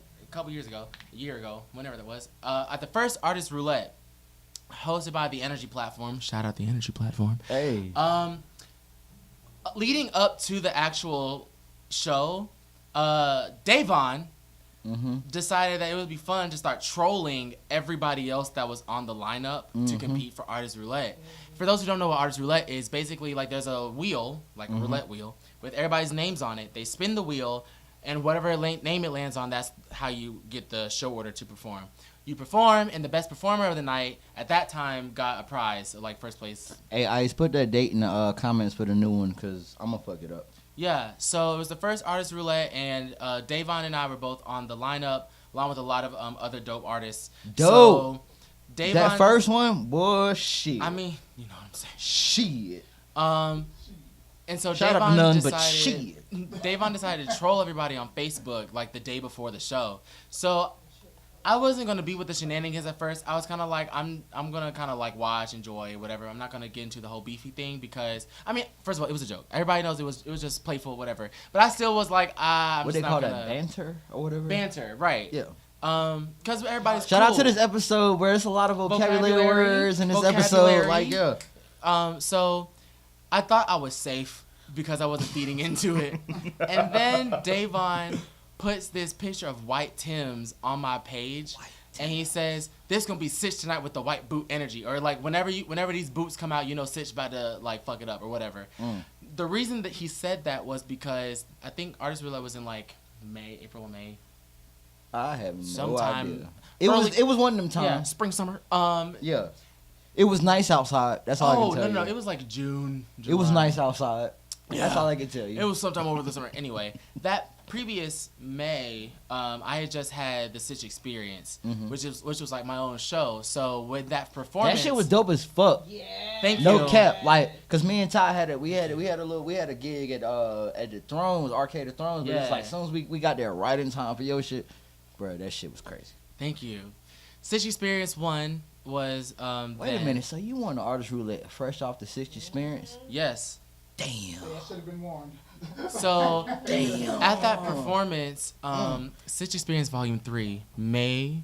year ago, whenever that was, at the first Artist Roulette, hosted by the Energy Platform. Shout out the Energy Platform. Hey. Leading up to the actual show, Davon decided that it would be fun to start trolling everybody else that was on the lineup to compete for Artist Roulette. For those who don't know what Artist Roulette is, basically like there's a wheel, like a roulette wheel, with everybody's names on it. They spin the wheel, and whatever name it lands on, that's how you get the show order to perform. You perform, and the best performer of the night at that time got a prize, like first place. Hey, Ice, put that date in the comments for the new one, because I'm going to fuck it up. Yeah, so it was the first artist roulette, and Davon and I were both on the lineup, along with a lot of other dope artists. Dope. So, Davon, that first one, boy, shit. I mean, you know what I'm saying. Shit. And so Shout out to Davon none, decided, but shit. Davon decided to troll everybody on Facebook like the day before the show. So I wasn't gonna be with the shenanigans at first. I was kind of like, I'm gonna kind of like watch, enjoy, whatever. I'm not gonna get into the whole beefy thing because I mean, first of all, it was a joke. Everybody knows it was just playful, whatever. But I still was like, I'm What just they not call gonna, that, banter or whatever? Banter, right? Yeah. Because everybody's Shout cool. out to this episode where there's a lot of vocabulary words in this episode. Like, yeah. So I thought I was safe because I wasn't feeding into it. And then Davon puts this picture of white Tims on my page. And he says, "This gonna be Sitch tonight with the white boot energy," or like whenever these boots come out, you know Sitch about to like fuck it up or whatever. The reason that he said that was because I think Artist Roulette was in like April or May. I have no Sometime idea. It was one of them times. Yeah, spring, summer. Yeah. It was nice outside. That's all I can tell you. No, it was like June. It was July. nice outside. Yeah. That's all I can tell you. It was sometime over the summer. Anyway, that previous May, I had just had the Sitch Experience, which was like my own show. So with that performance, that shit was dope as fuck. Yeah. Thank you. No cap, like, cause me and Ty had a gig at the Thrones, Arcade of Thrones. But it's like, as soon as we got there right in time for your shit, bro, that shit was crazy. Thank you. Sitch Experience 1 was Wait a minute, so you won the Artist Roulette fresh off the Sitch Experience? Yes. Damn. That should have been warned. So at that performance, Sitch Experience Volume 3, May,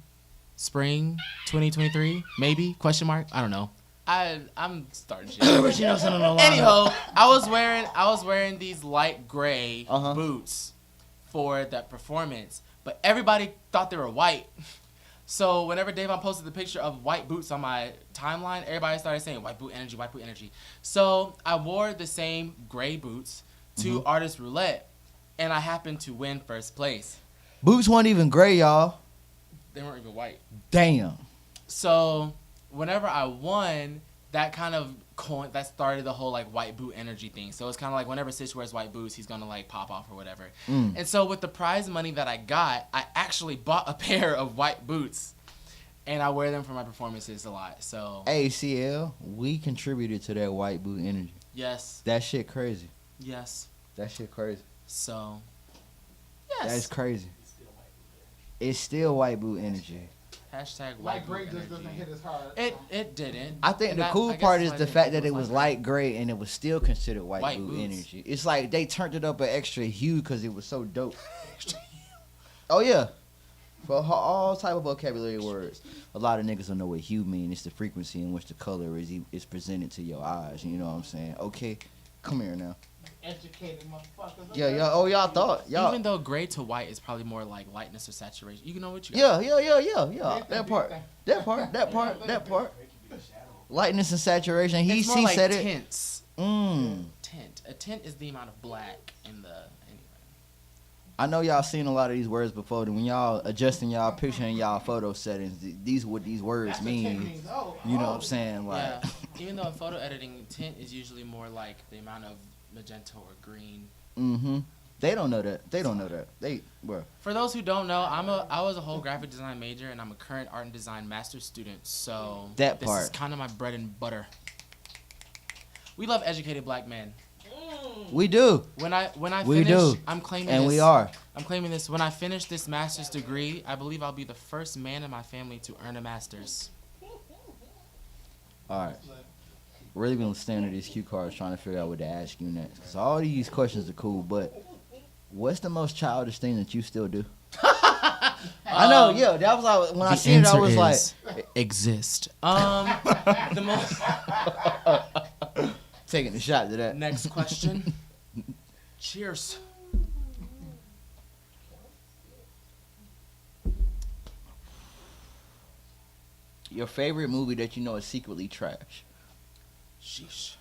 spring 2023, maybe? Question mark? I don't know. I'm starting shit. Anyhow, I was wearing these light gray boots for that performance, but everybody thought they were white. So whenever Davon posted the picture of white boots on my timeline, everybody started saying white boot energy, white boot energy. So I wore the same gray boots to Artist Roulette, and I happened to win first place. Boots weren't even gray, y'all. They weren't even white. Damn. So whenever I won, that kind of that started the whole like white boot energy thing. So it's kind of like whenever Sitch wears white boots, he's gonna like pop off or whatever. And so with the prize money that I got, I actually bought a pair of white boots, and I wear them for my performances a lot. So ACL, we contributed to that white boot energy. Yes. That shit crazy. Yes. That shit crazy. So yes. That's crazy. It's still white boot energy. Hashtag Light white gray boot just energy. doesn't hit as hard. It didn't. I think And the cool I guess part that's is why the I fact think that it was light gray and it was still considered white boot boots. energy. It's like they turned it up an extra hue because it was so dope. Oh yeah, for all type of vocabulary words. A lot of niggas don't know what hue mean. It's the frequency in which the color is presented to your eyes. You know what I'm saying? Okay, come here now. Educated motherfuckers. Yeah. Oh, y'all thought y'all. Even though gray to white is probably more like lightness or saturation. You know what you got. Yeah. That part. Lightness and saturation. He It's more like said it. tints. Tint. A tint is the amount of black in the. Anyway. I know y'all seen a lot of these words before. When y'all adjusting y'all picture and y'all photo settings, these what these words mean. You know what I'm saying? Like, yeah. Even though in photo editing, tint is usually more like the amount of magenta or green. They don't know that. For those who don't know, I was a whole graphic design major, and I'm a current art and design master's student. So this is kind of my bread and butter. We love educated black men. We do. When I we finish, do. I'm claiming and this. we are. I'm claiming this. When I finish this master's degree, I believe I'll be the first man in my family to earn a master's. All right. Really gonna stand at these cue cards trying to figure out what to ask you next. Cause all these questions are cool, but what's the most childish thing that you still do? I know, yeah. That was like when I seen it, I was like, exist. The most. Taking a shot to that. Next question. Cheers. Your favorite movie that you know is secretly trash? Sheesh.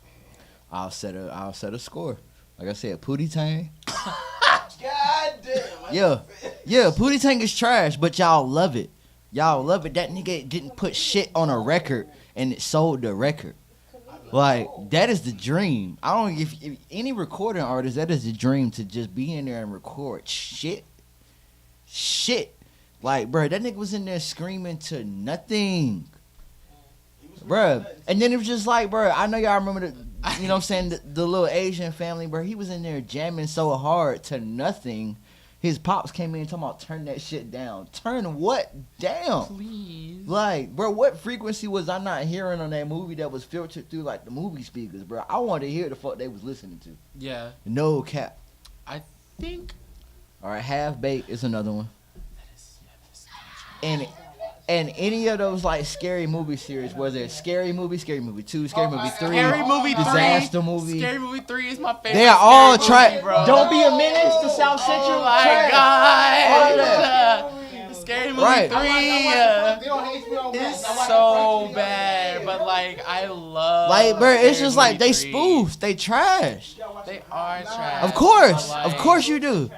I'll set a score. Like I said, Pootie Tang. God damn. Yeah, Pootie Tang is trash, but y'all love it. Y'all love it. That nigga didn't put shit on a record and it sold the record. Like, that is the dream. I don't if any recording artist, that is the dream, to just be in there and record shit. Like, bro, that nigga was in there screaming to nothing. Bruh. And then it was just like, bruh, I know y'all remember the, you know what I'm saying, the little Asian family, bruh. He was in there jamming so hard to nothing. His pops came in talking about turn that shit down. Turn what down? Please. Like, bro, what frequency was I not hearing on that movie that was filtered through, like, the movie speakers, bro? I wanted to hear the fuck they was listening to. Yeah. No cap. I think. All right, Half Baked is another one. And any of those, like, scary movie series, whether it's Scary Movie 2, Scary Movie 3, Scary Movie 3. Disaster Movie. Scary Movie 3 is my favorite. They are all trash. Bro. Don't Be a Menace to South Central. Oh my trash. God. Scary Movie Right. 3 is so bad, but like I love. Like, bro, it's Scary just like Movie they 3. spoofed. They trash. They are trash. Of course. but, Of like, course you do.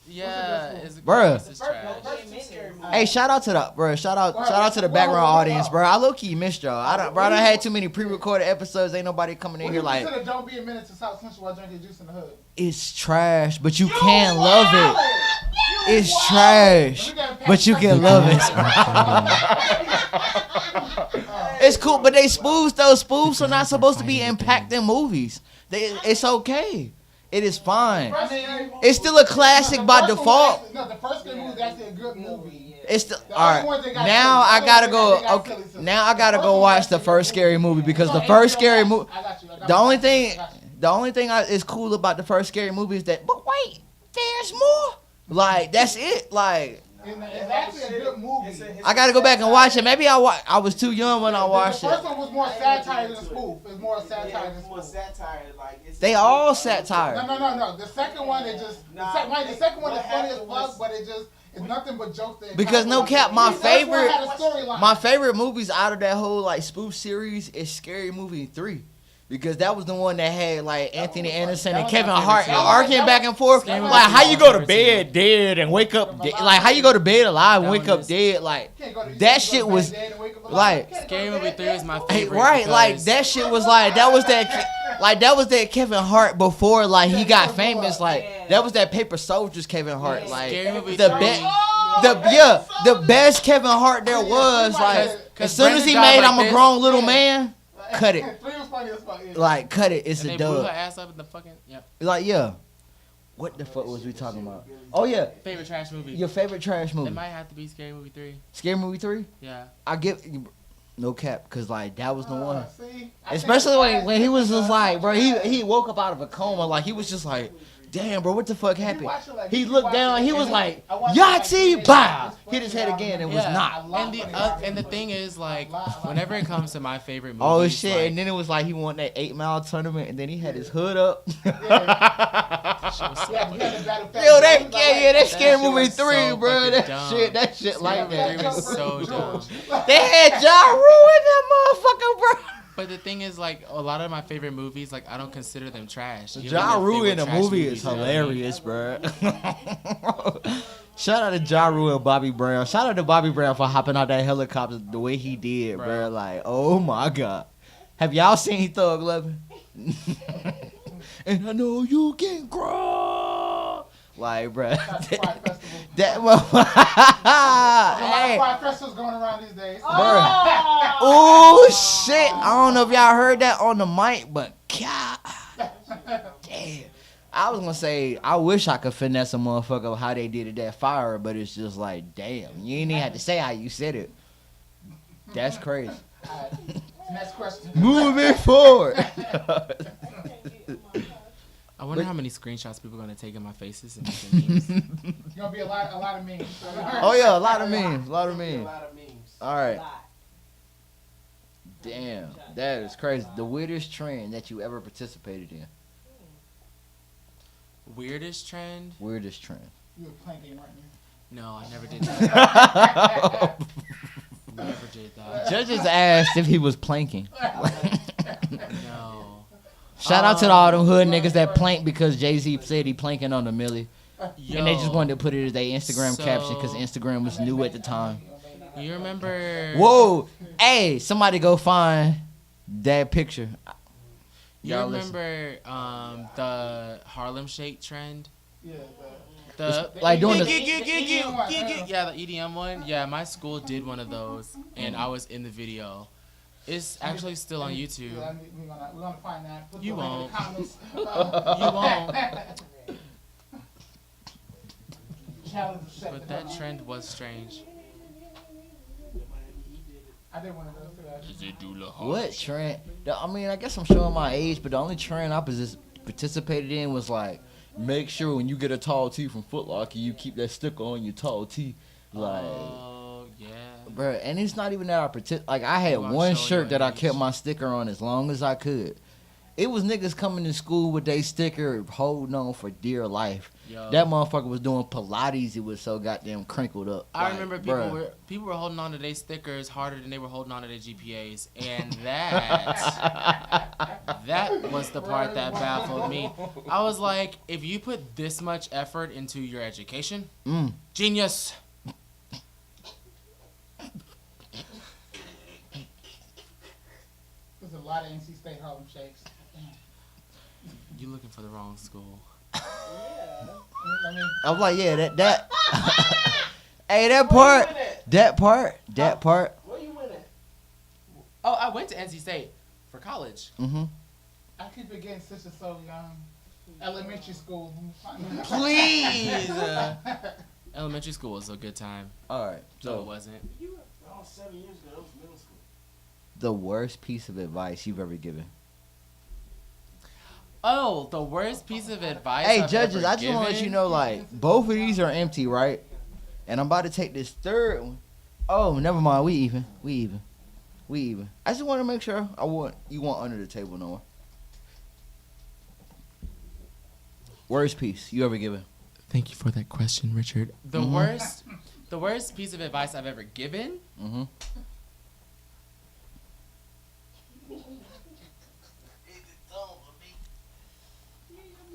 Yeah, Bruh. it's trash. Hey, shout out to the bro. Shout out to the background audience, bro. I low key missed y'all. I done had too many pre-recorded episodes. Ain't nobody coming in here like Don't be a minute to South Central while drinking juice in the hood. it's trash, but you can love it. It's trash, but you can love it. It's cool, but they spoofs. Those spoofs are not supposed to be impacting movies. It's okay. It is fine. It's still a classic by default. No, the first good movie is actually a good movie. It's the all right. Now I gotta go. Okay, now I gotta go watch the first Scary Movie because the first Scary Movie. The only thing is cool about the first Scary Movie is that. But wait, there's more. Like that's it. Like. It's actually a good movie. I gotta go back and watch it. Maybe I was too young when I watched The first it. one was more satire than spoof. It's more satire than spoof. They all satire. No. The second one is just the second one is funny as fuck, but it's nothing but jokes. Because no cap, my First one favorite had a storyline. my favorite movies out of that whole like spoof series is Scary Movie 3. Because that was the one that had like Anthony Anderson and Kevin Hart arguing back and forth. Like how you go to bed dead and wake up like how you go to bed alive and wake up dead. Like that shit was like Scary Movie 3 is my favorite. right. Like that shit was like that was that Kevin Hart before like he got famous. Like that was that Paper Soldiers Kevin Hart. Like Scary Movie the 3. the best Kevin Hart there was. Like as soon as he made I'm a grown little man. Cut it. Like, cut it. It's And a they blew dub. her ass up in the fucking Like, yeah. What the fuck was we talking about? Oh, yeah. favorite trash movie. Your favorite trash It movie. might have to be Scary Movie 3. Scary Movie 3? Yeah. I give... No cap, because, like, that was the one. Especially when he was just like, bro, he woke up out of a coma. Like, he was just like... Damn, bro, what the fuck happened? He looked down, he was like, Yahtzee, bah! Hit his head again and was not. And the thing is, like, whenever it comes to my favorite movies, Oh, shit, like, and then it was like he won that 8 Mile tournament, and then he had his hood up. Yo, that Scary Movie 3, bro. That shit like that. It was so dumb. They had Ja Rule in that motherfucker, bro. But the thing is, like, a lot of my favorite movies, like, I don't consider them trash. Ja Rule in the movie is hilarious, bro. Shout out to Ja Rule and Bobby Brown. Shout out to Bobby Brown for hopping out that helicopter the way he did, bro. Like, oh my God. Have y'all seen Thug Lovin'? And I know you can crawl. Like, bro. That Hey. Festivals going around these days. Oh shit! I don't know if y'all heard that on the mic, but God damn. I was gonna say I wish I could finesse a motherfucker how they did it that fire, but it's just like damn, you ain't even have to say how you said it. That's crazy. Next question. Moving forward. I wonder how many screenshots people are gonna take of my faces and make memes. Gonna be a lot of memes. Oh yeah, a lot of memes. All right. Damn, that is crazy. The weirdest trend that you ever participated in. Weirdest trend? Weirdest trend. You were planking right now. No, I never did that. Never did that. Judges asked if he was planking. No. Shout out to all them hood niggas that plank because Jay-Z said he planking on the millie. Yo, And they just wanted to put it as their Instagram caption because Instagram was new at the time. You remember? Whoa. Hey, somebody go find that picture. You Y'all listen. remember the Harlem Shake trend? Yeah, The like doing the yeah, the EDM one. Yeah, my school did one of those, and I was in the video. It's actually still on YouTube. Yeah, we're gonna find that. Put You the link in won't. the comments. You won't. Challenge accepted. But that trend was strange. I did one of those. What trend? I mean, I guess I'm showing my age, but the only trend I participated in was like, make sure when you get a tall tee from Foot Locker, you keep that sticker on your tall tee. Like, Oh yeah. bro, and it's not even that I I had You are one showing shirt your that I age. kept my sticker on as long as I could. It was niggas coming to school with their sticker holding on for dear life. Yo. That motherfucker was doing Pilates. It was so goddamn crinkled up. I Like, remember bruh. people were holding on to their stickers harder than they were holding on to their GPAs, and that was the part that baffled me. I was like, if you put this much effort into your education, genius. There's a lot of NC State Harlem Shakes. You looking for the wrong school. I mean, I was like, yeah, that. Hey, that part. where you went at? Oh, I went to NC State for college. Mm-hmm. I keep forgetting Sister So Young. Elementary school. Please. Elementary school was a good time. All right. So it wasn't. Oh, 7 years ago, that was middle school. The worst piece of advice you've ever given. Oh, the worst piece of advice. Hey, I've judges, ever I just want to let given? you know, like, both of these are empty, right? And I'm about to take this third one. Oh, never mind. We even. I just want to make sure you want under the table, Noah. Worst piece you ever given? Thank you for that question, Richard. The Mm-hmm. worst piece of advice I've ever given. Mm-hmm.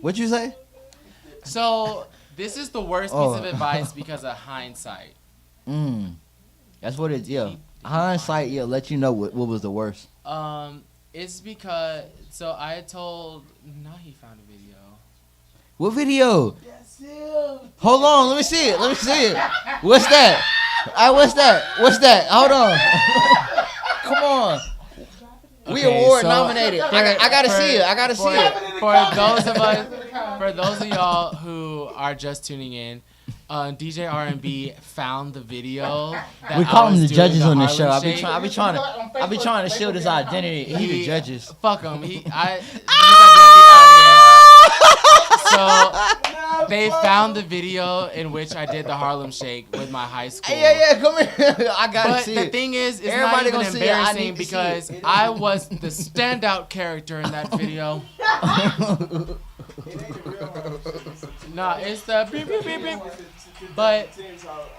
What'd you say? So this is the worst piece of advice because of hindsight. That's what it's, yeah. Hindsight, yeah, let you know what was the worst. It's because I told Nahi found a video. What video? Hold on, let me see it. What's that? What's that? Hold on. Come on. We Okay, award so nominated. I gotta see it. For those of y'all who are just tuning in, DJ R&B found the video. That We I call them was the doing judges on this Harlem show. Shake. I be trying to show this identity. He the judges. Fuck him. His identity out here. So they found the video in which I did the Harlem Shake with my high school. Yeah, come here. I gotta see it. But the thing is, it's Everybody not gonna even see it. I embarrassing need to see because it. I was the standout character in that video. No, it's the beep, beep, beep, beep. But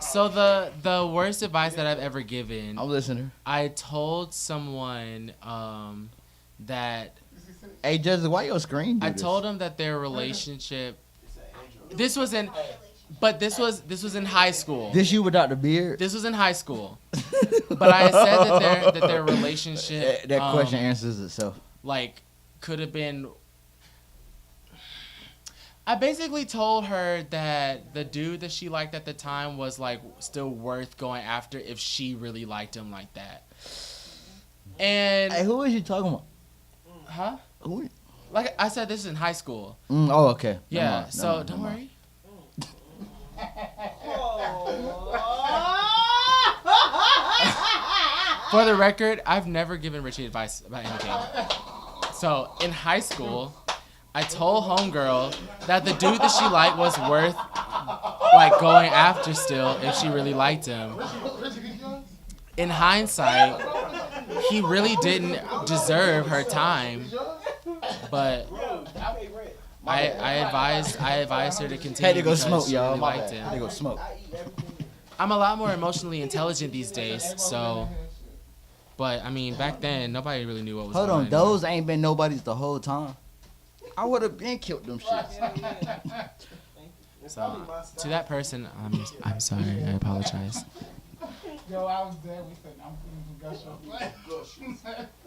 so the worst advice that I've ever given. I'm listening. I told someone that. Hey, judges, why your screen? I told them that their relationship. This was in high school. This you without the beard? This was in high school. But I said that their relationship. That question answers itself. Like, could have been. I basically told her that the dude that she liked at the time was like still worth going after if she really liked him like that. And Hey, who was you talking about? huh? Who? Like I said, this is in high school. Oh, okay. Yeah. So don't worry. For the record, I've never given Richie advice about anything. So in high school, I told homegirl that the dude that she liked was worth like going after still if she really liked him. In hindsight, he really didn't deserve her time, but I advised her to continue. Had to go because smoke, she y'all. really My liked bad. him. Had to go smoke. I'm a lot more emotionally intelligent these days, so. But I mean, back then nobody really knew what was Hold going on, those ain't been nobody's the whole time. I would have been killed them shits. So to that person, I'm sorry. I apologize. Yo, I was there. We said, I'm feeling some gusto.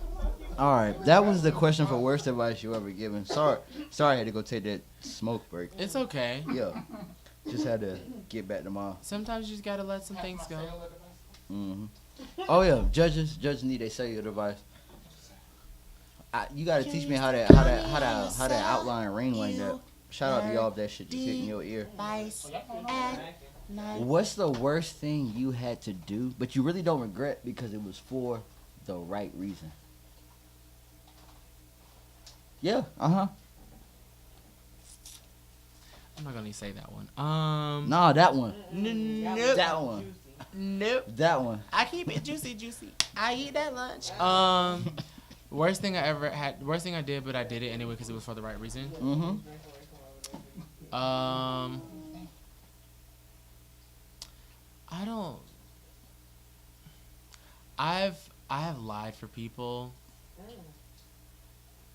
All right, that was the question for worst advice you ever given. Sorry, I had to go take that smoke break. It's okay. Yeah, just had to get back to my. Sometimes you just gotta let some things go. Mm-hmm. Oh yeah, judges need a cellular device. You gotta teach me how to outline ring like that. Shout out to y'all if that shit just hit in your ear. What's the worst thing you had to do, but you really don't regret because it was for the right reason? Yeah, I'm not gonna say that one. Nah, that one. Nope. That one. Nope. That one. I keep it juicy. I eat that lunch. Worst thing I ever had. Worst thing I did, but I did it anyway because it was for the right reason. Mm-hmm. I don't. I have lied for people,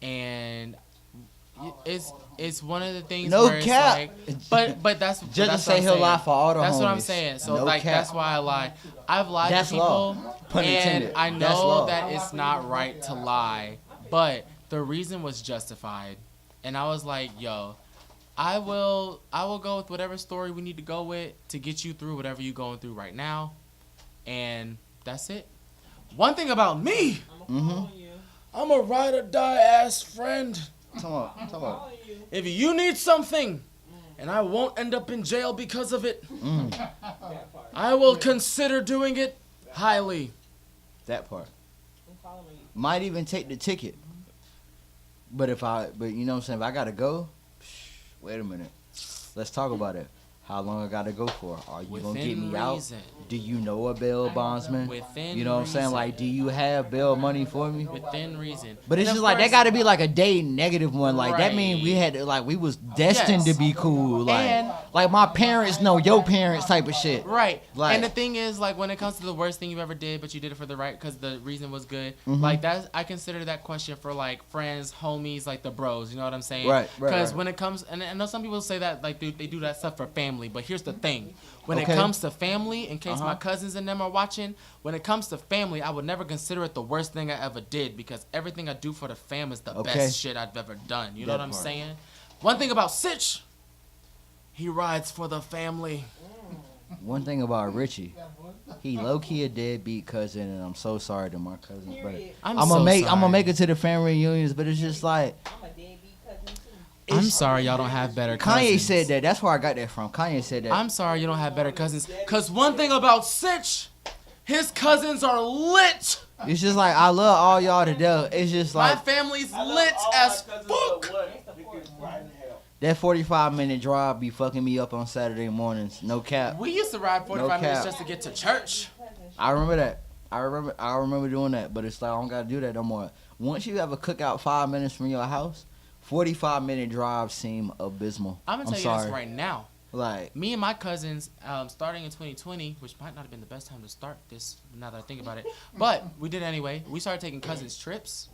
and it's one of the things. No where cap. It's like, but that's just that's to say what I'm he'll saying. lie for all the That's what I'm homies. saying. So No like cap. that's why I lied. I've lied That's to people, law. Pun intended. and I That's know law. that it's not right to lie, but the reason was justified, and I was like, yo. I will go with whatever story we need to go with to get you through whatever you're going through right now. And that's it. One thing about me, I'm a ride or die ass friend. Come on. If you need something and I won't end up in jail because of it, I will consider doing it highly. That part. Might even take the ticket. But you know what I'm saying, if I gotta go, wait a minute. Let's talk about it. How long I gotta go for? Are you gonna get me out? Do you know a bail bondsman? Within you know what I'm saying? reason. Like, do you have bail money for me? Within reason. But it's And just of like that course- gotta be like a day negative one. Like that mean we had to, like we was destined Yes. to be cool. Like And- like my parents know your parents type of shit. Right. Like- And the thing is, like, when it comes to the worst thing you ever did, but you did it for the right, because the reason was good, Mhm. like, that's, I consider that question for, like, friends, homies, like, the bros, you know what I'm saying? Right. Because when it comes, and I know some people say that, like, they do that stuff for family, but here's the thing. When Okay. it comes to family, in case my Uh-huh. cousins and them are watching, when it comes to family, I would never consider it the worst thing I ever did, because everything I do for the fam is the Okay. best shit I've ever done. You know That what I'm part. saying? One thing about Sitch, he rides for the family. One thing about Richie, he low key a deadbeat cousin, and I'm so sorry to my cousins. But I'm I'm so gonna sorry. make it to the family reunions. But it's just like I'm sorry y'all don't have better cousins. Kanye said that. That's where I got that from. Kanye said that. I'm sorry you don't have better cousins. Cause one thing about Sitch, his cousins are lit. It's just like I love all y'all to death. It's just My like family's lit as fuck. that 45-minute drive be fucking me up on Saturday mornings. No cap. We used to ride 45 minutes cap. just to get to church. I remember that. I remember doing that. But it's like I don't gotta do that no more. Once you have a cookout 5 minutes from your house, 45-minute drives seem abysmal. I'm gonna tell you this right now. Like Me and my cousins, starting in 2020, which might not have been the best time to start this, now that I think about it, but we did anyway. We started taking cousins trips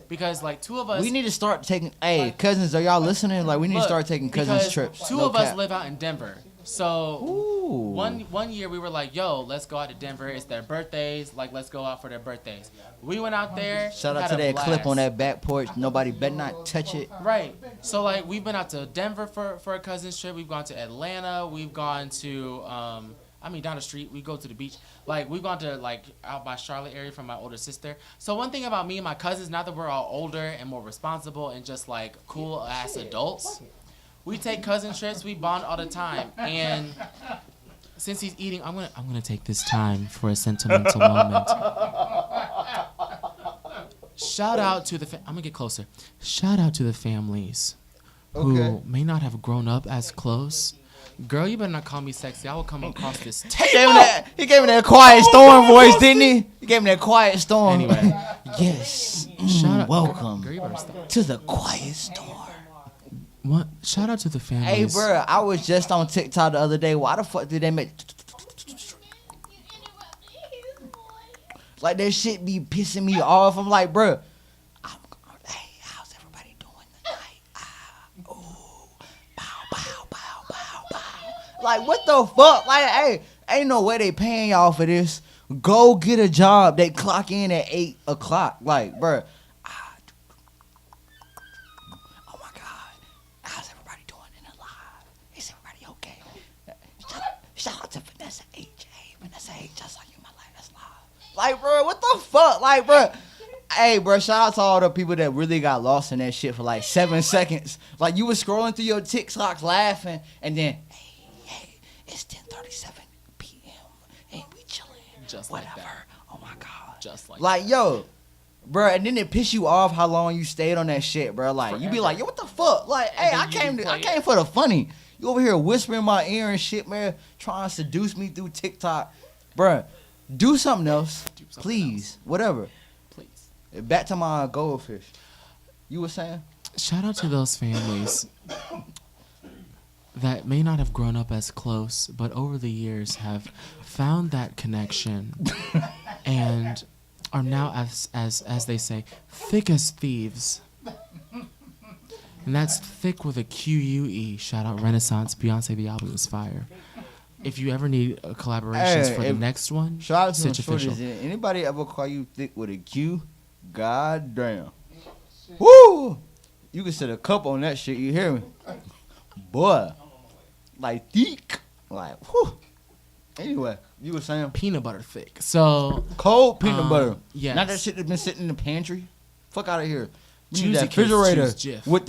because like two of us. we need to start taking. Hey, cousins, are y'all listening? Like we need to Look, start taking cousins because trips. Two No of us cap. live out in Denver. So Ooh. one year we were like, yo, let's go out to Denver. It's their birthdays. Like, let's go out for their birthdays. We went out there. Shout out had to a that blast. clip on that back porch. Nobody better not touch it. Right. So, like, we've been out to Denver for a cousin's trip. We've gone to Atlanta. We've gone to, down the street. We go to the beach. Like, we've gone to, like, out by Charlotte area from my older sister. So, one thing about me and my cousins, now that we're all older and more responsible and just, like, cool-ass adults, we take cousin trips. We bond all the time. And since he's eating, I'm gonna take this time for a sentimental moment. Shout out to the I'm gonna get closer. Shout out to the families who may not have grown up as close. Girl, you better not call me sexy. I will come across this table. He gave me that quiet storm voice, didn't he? He gave me that quiet storm. Anyway. Yes. Shout out. Welcome Girl, you better stop. to the quiet storm. What? Shout out to the Hey, families. bro, I was just on TikTok the other day. Why the fuck did they make like that shit be pissing me off? I'm like, bro, hey, how's everybody doing tonight? Like, what the fuck? Like, hey, ain't no way they paying y'all for this. Go get a job. They clock in at 8 o'clock. Like, bruh. Oh my God. How's everybody doing in the live? Is everybody okay? Shout out to Vanessa H. Hey, Vanessa H. Just like you, my life. That's live. Like, bruh, what the fuck? Like, bruh. Hey, bro, shout out to all the people that really got lost in that shit for like 7 seconds. Like, you was scrolling through your TikToks laughing, and then, hey, it's 10:37 p.m. and we chilling. Just whatever. like that. Oh, my God. Just like Like, yo, bro, and then it piss you off how long you stayed on that shit, bro. Like, you be like, yo, what the fuck? Like, hey, I came for the funny. You over here whispering in my ear and shit, man, trying to seduce me through TikTok. Bro, do something else. Please. Whatever. Back to my goldfish. You were saying? Shout out to those families that may not have grown up as close, but over the years have found that connection and are now, as they say, thick as thieves. And that's thick with a Q-U-E. Shout out Renaissance. Beyonce, the album is fire. If you ever need collaborations for the next one, shout out to Stitch Official. Anybody ever call you thick with a Q? God damn. Woo! You can set a cup on that shit, you hear me? Boy. Like thick. Like, whew. Anyway, you were saying peanut butter thick. So cold peanut butter. Yes. Not that shit that's been sitting in the pantry. Fuck out of here. You need Juicy that refrigerator Jif. with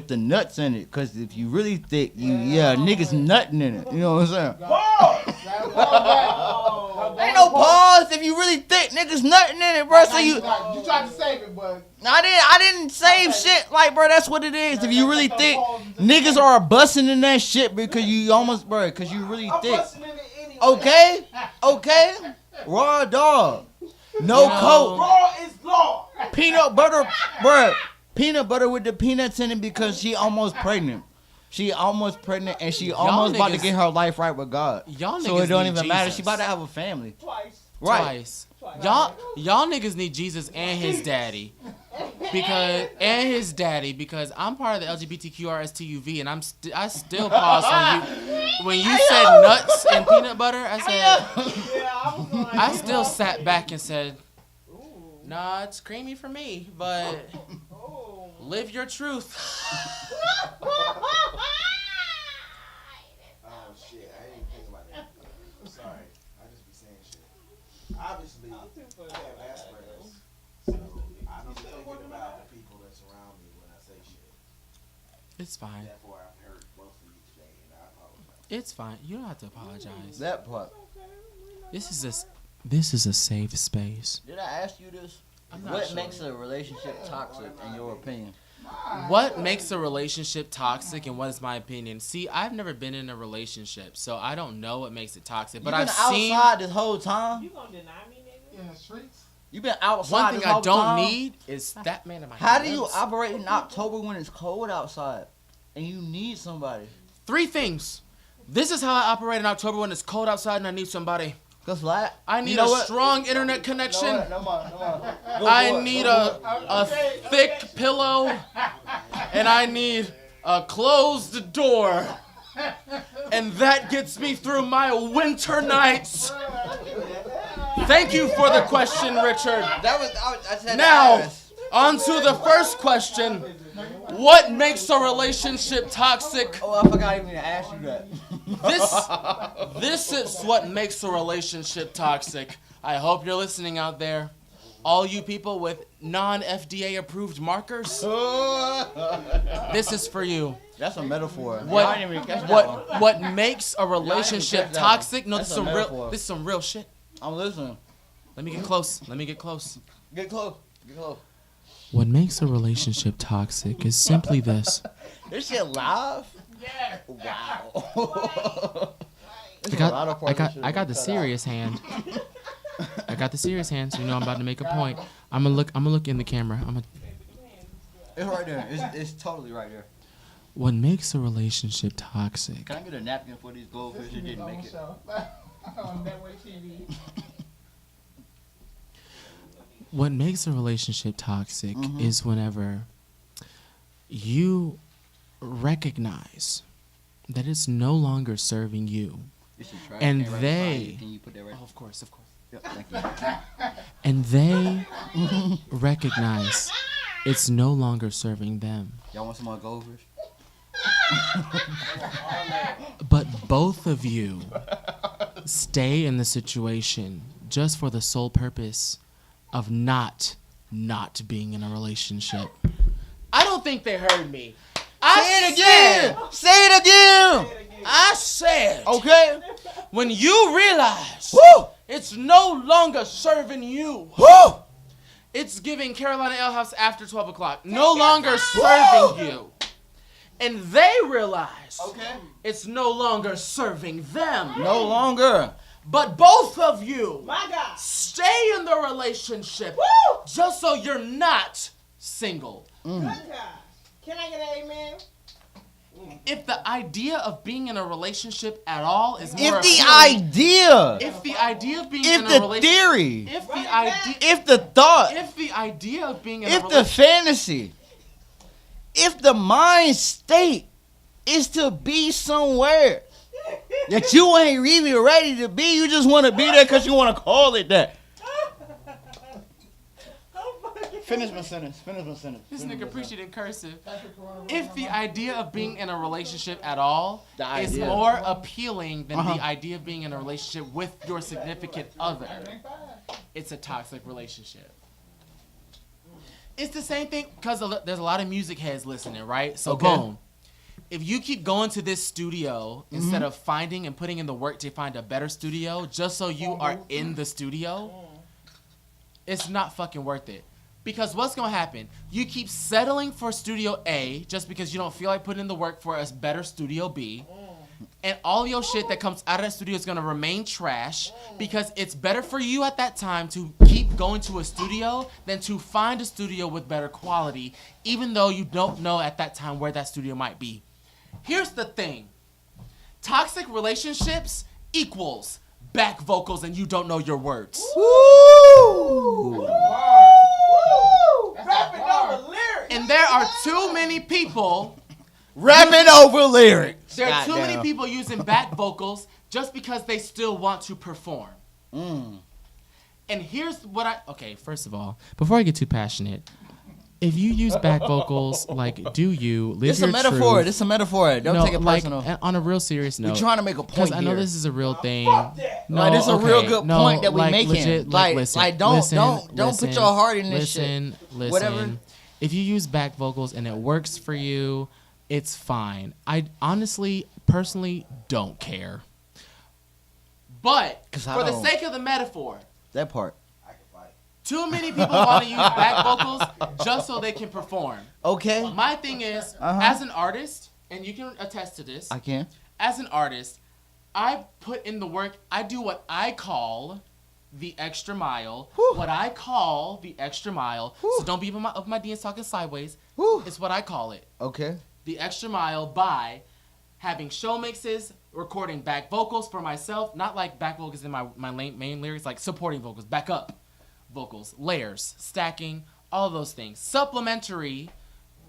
the nuts in it. Cause if you really thick, niggas nutting in it. You know what I'm saying? Ain't no pause. If you really thick, niggas nutting in it, bro. So you tried to save it, but I didn't save shit. Like, bro, that's what it is. If you really thick, niggas are busting in that shit because you almost, bro, because you really thick. Okay, raw dog, no coat. Raw is law. Peanut butter, bro. Peanut butter with the peanuts in it because she almost pregnant. She almost pregnant and she almost about to get her life right with God. Y'all so niggas it don't need even matter. Jesus. She about to have a family. Twice. Y'all niggas need Jesus and his daddy. Because I'm part of the LGBTQRSTUV and I still pause when you said nuts and peanut butter. I still sat back and said, nah, it's creamy for me, but live your truth. Oh shit, I didn't even think about that. I'm sorry. I just be saying shit. Obviously, I have Asperger's, so I don't be thinking about the people that surround me when I say shit. It's fine. Therefore, I've hurt both of you today, and I apologize. It's fine. You don't have to apologize. That part. This is a safe space. Did I ask you this? What makes a relationship toxic in your opinion? What makes a relationship toxic and what is my opinion? See, I've never been in a relationship, so I don't know what makes it toxic. But I've I've been seen outside this whole time. You gonna deny me, nigga? In the streets? You been outside. One thing this whole I don't time? need is that man in my How hands. do you operate in October when it's cold outside and you need somebody? 3 things. This is how I operate in October when it's cold outside and I need somebody. I need a strong internet connection. I need a thick pillow, and I need a closed door. And that gets me through my winter nights. Thank you for the question, Richard. Now, on to the first question. What makes a relationship toxic? Oh, I forgot even to ask you that. This is what makes a relationship toxic. I hope you're listening out there. All you people with non-FDA approved markers. This is for you. That's a metaphor. What makes a relationship toxic? No, this is some real shit. I'm listening. Let me get close. Get close. Get close. What makes a relationship toxic is simply this. This shit live? Yeah. Wow. I got the serious hand. I got the serious hand, so you know I'm about to make a point. I'm gonna look in the camera. It's right there. It's totally right there. What makes a relationship toxic? Can I get a napkin for these goldfish that didn't make it? On Network TV. What makes a relationship toxic is whenever you recognize that it's no longer serving you. And they, Can you put that right? of course. Yep, thank you. And they recognize it's no longer serving them. Y'all want some more Govers? But both of you stay in the situation just for the sole purpose of not being in a relationship. I don't think they heard me. Say it again. Say it again. I said, Okay. when you realize Woo. it's no longer serving you, Woo. it's giving Carolina Ale House after 12 o'clock. No longer serving you. And they realize it's no longer serving them. No longer. But both of you My God. stay in the relationship just so you're not single. Good God. Can I get an amen? If the idea of being in a relationship at all is more If the appealing- idea. if the idea of being If in a the relationship, theory. if the idea, If the thought. if the idea of being in a If the relationship, fantasy. If the mind state is to be somewhere that you ain't even ready to be, you just want to be there because you want to call it that. Finish my sentence. this nigga preached it in cursive. If the idea of being in a relationship at all is idea. more appealing than the idea of being in a relationship with your significant other, it's a toxic relationship. It's the same thing because there's a lot of music heads listening, right? So boom. If you keep going to this studio instead of finding and putting in the work to find a better studio just so you are in the studio, it's not fucking worth it. Because what's going to happen? You keep settling for Studio A just because you don't feel like putting in the work for a better Studio B. And all your shit that comes out of that studio is going to remain trash because it's better for you at that time to keep going to a studio than to find a studio with better quality, even though you don't know at that time where that studio might be. Here's the thing. Toxic relationships equals back vocals and you don't know your words. Woo! And there are too many people Rapping over lyrics. There are too Goddamn. many people using back vocals just because they still want to perform. And here's what okay, first of all, before I get too passionate, if you use back vocals, like, do you live It's your a metaphor. truth? It's a metaphor. Don't take it personal. Like, on a real serious note, We're trying to make a point because I know here. this is a real thing. No, Like, this is a real good no, point that we're like, making. Legit, Like, listen, don't listen, put your heart in this listen, shit. Listen, Whatever. If you use back vocals and it works for you, it's fine. I honestly, personally, don't care. But for the sake of the metaphor, that part. too many people want to use back vocals just so they can perform. Okay. My thing is, as an artist, and you can attest to this. I can. As an artist, I put in the work. I do what I call the extra mile. Whew. What I call the extra mile. Whew. So don't be up my DMs talking sideways. Whew. It's what I call it. Okay. The extra mile by having show mixes, recording back vocals for myself. Not like back vocals in my main lyrics, like supporting vocals, back up vocals, layers, stacking, all those things. Supplementary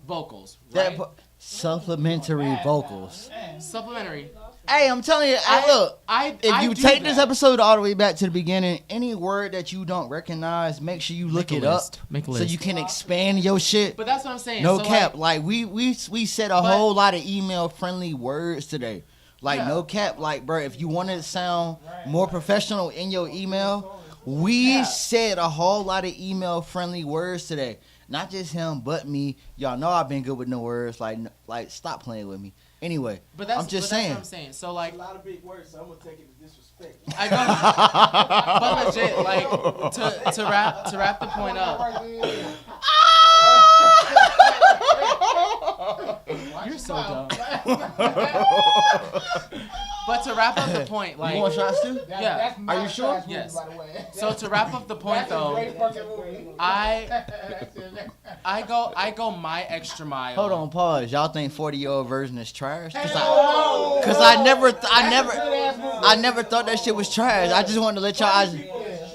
vocals, right? Supplementary vocals. Supplementary. Hey, I'm telling you, if you do take this that. episode all the way back to the beginning, any word that you don't recognize, make sure you look it up Make a so list. you can expand your shit. But that's what I'm saying. No So, cap. Like we said a whole lot of email friendly words today. Like no cap. Like bro, if you want to sound more professional in your email, we said a whole lot of email friendly words today. Not just him, but me. Y'all know I've been good with no words. Like stop playing with me. Anyway, But that's, I'm just but saying. That's what I'm saying. So like, A lot of big words, so I'm gonna take it as disrespect. I know. But legit, like to wrap the point up. You're so dumb. But to wrap up the point, like, you want shots too? Yeah. Are you sure? Yes. So to wrap up the point though, I go my extra mile. Hold on, pause. Y'all think 40-year-old version is trash? Cause I never thought that shit was trash. I just wanted to let y'all.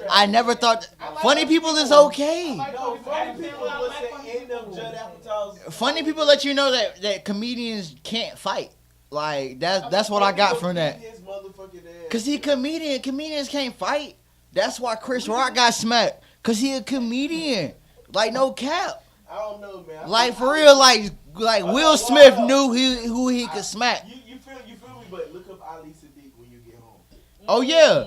I never thought funny people is okay. No, funny people was the end of Judd Apatow's. Funny people let you know that comedians can't fight. Like that's what I got from that. Cause he a comedian. Comedians can't fight. That's why Chris Rock got smacked. Cause he a comedian. Like no cap. I don't know, man. Like for real, like Will Smith knew who he could smack. You feel me? But look up Ali Sadiq when you get home. Oh yeah.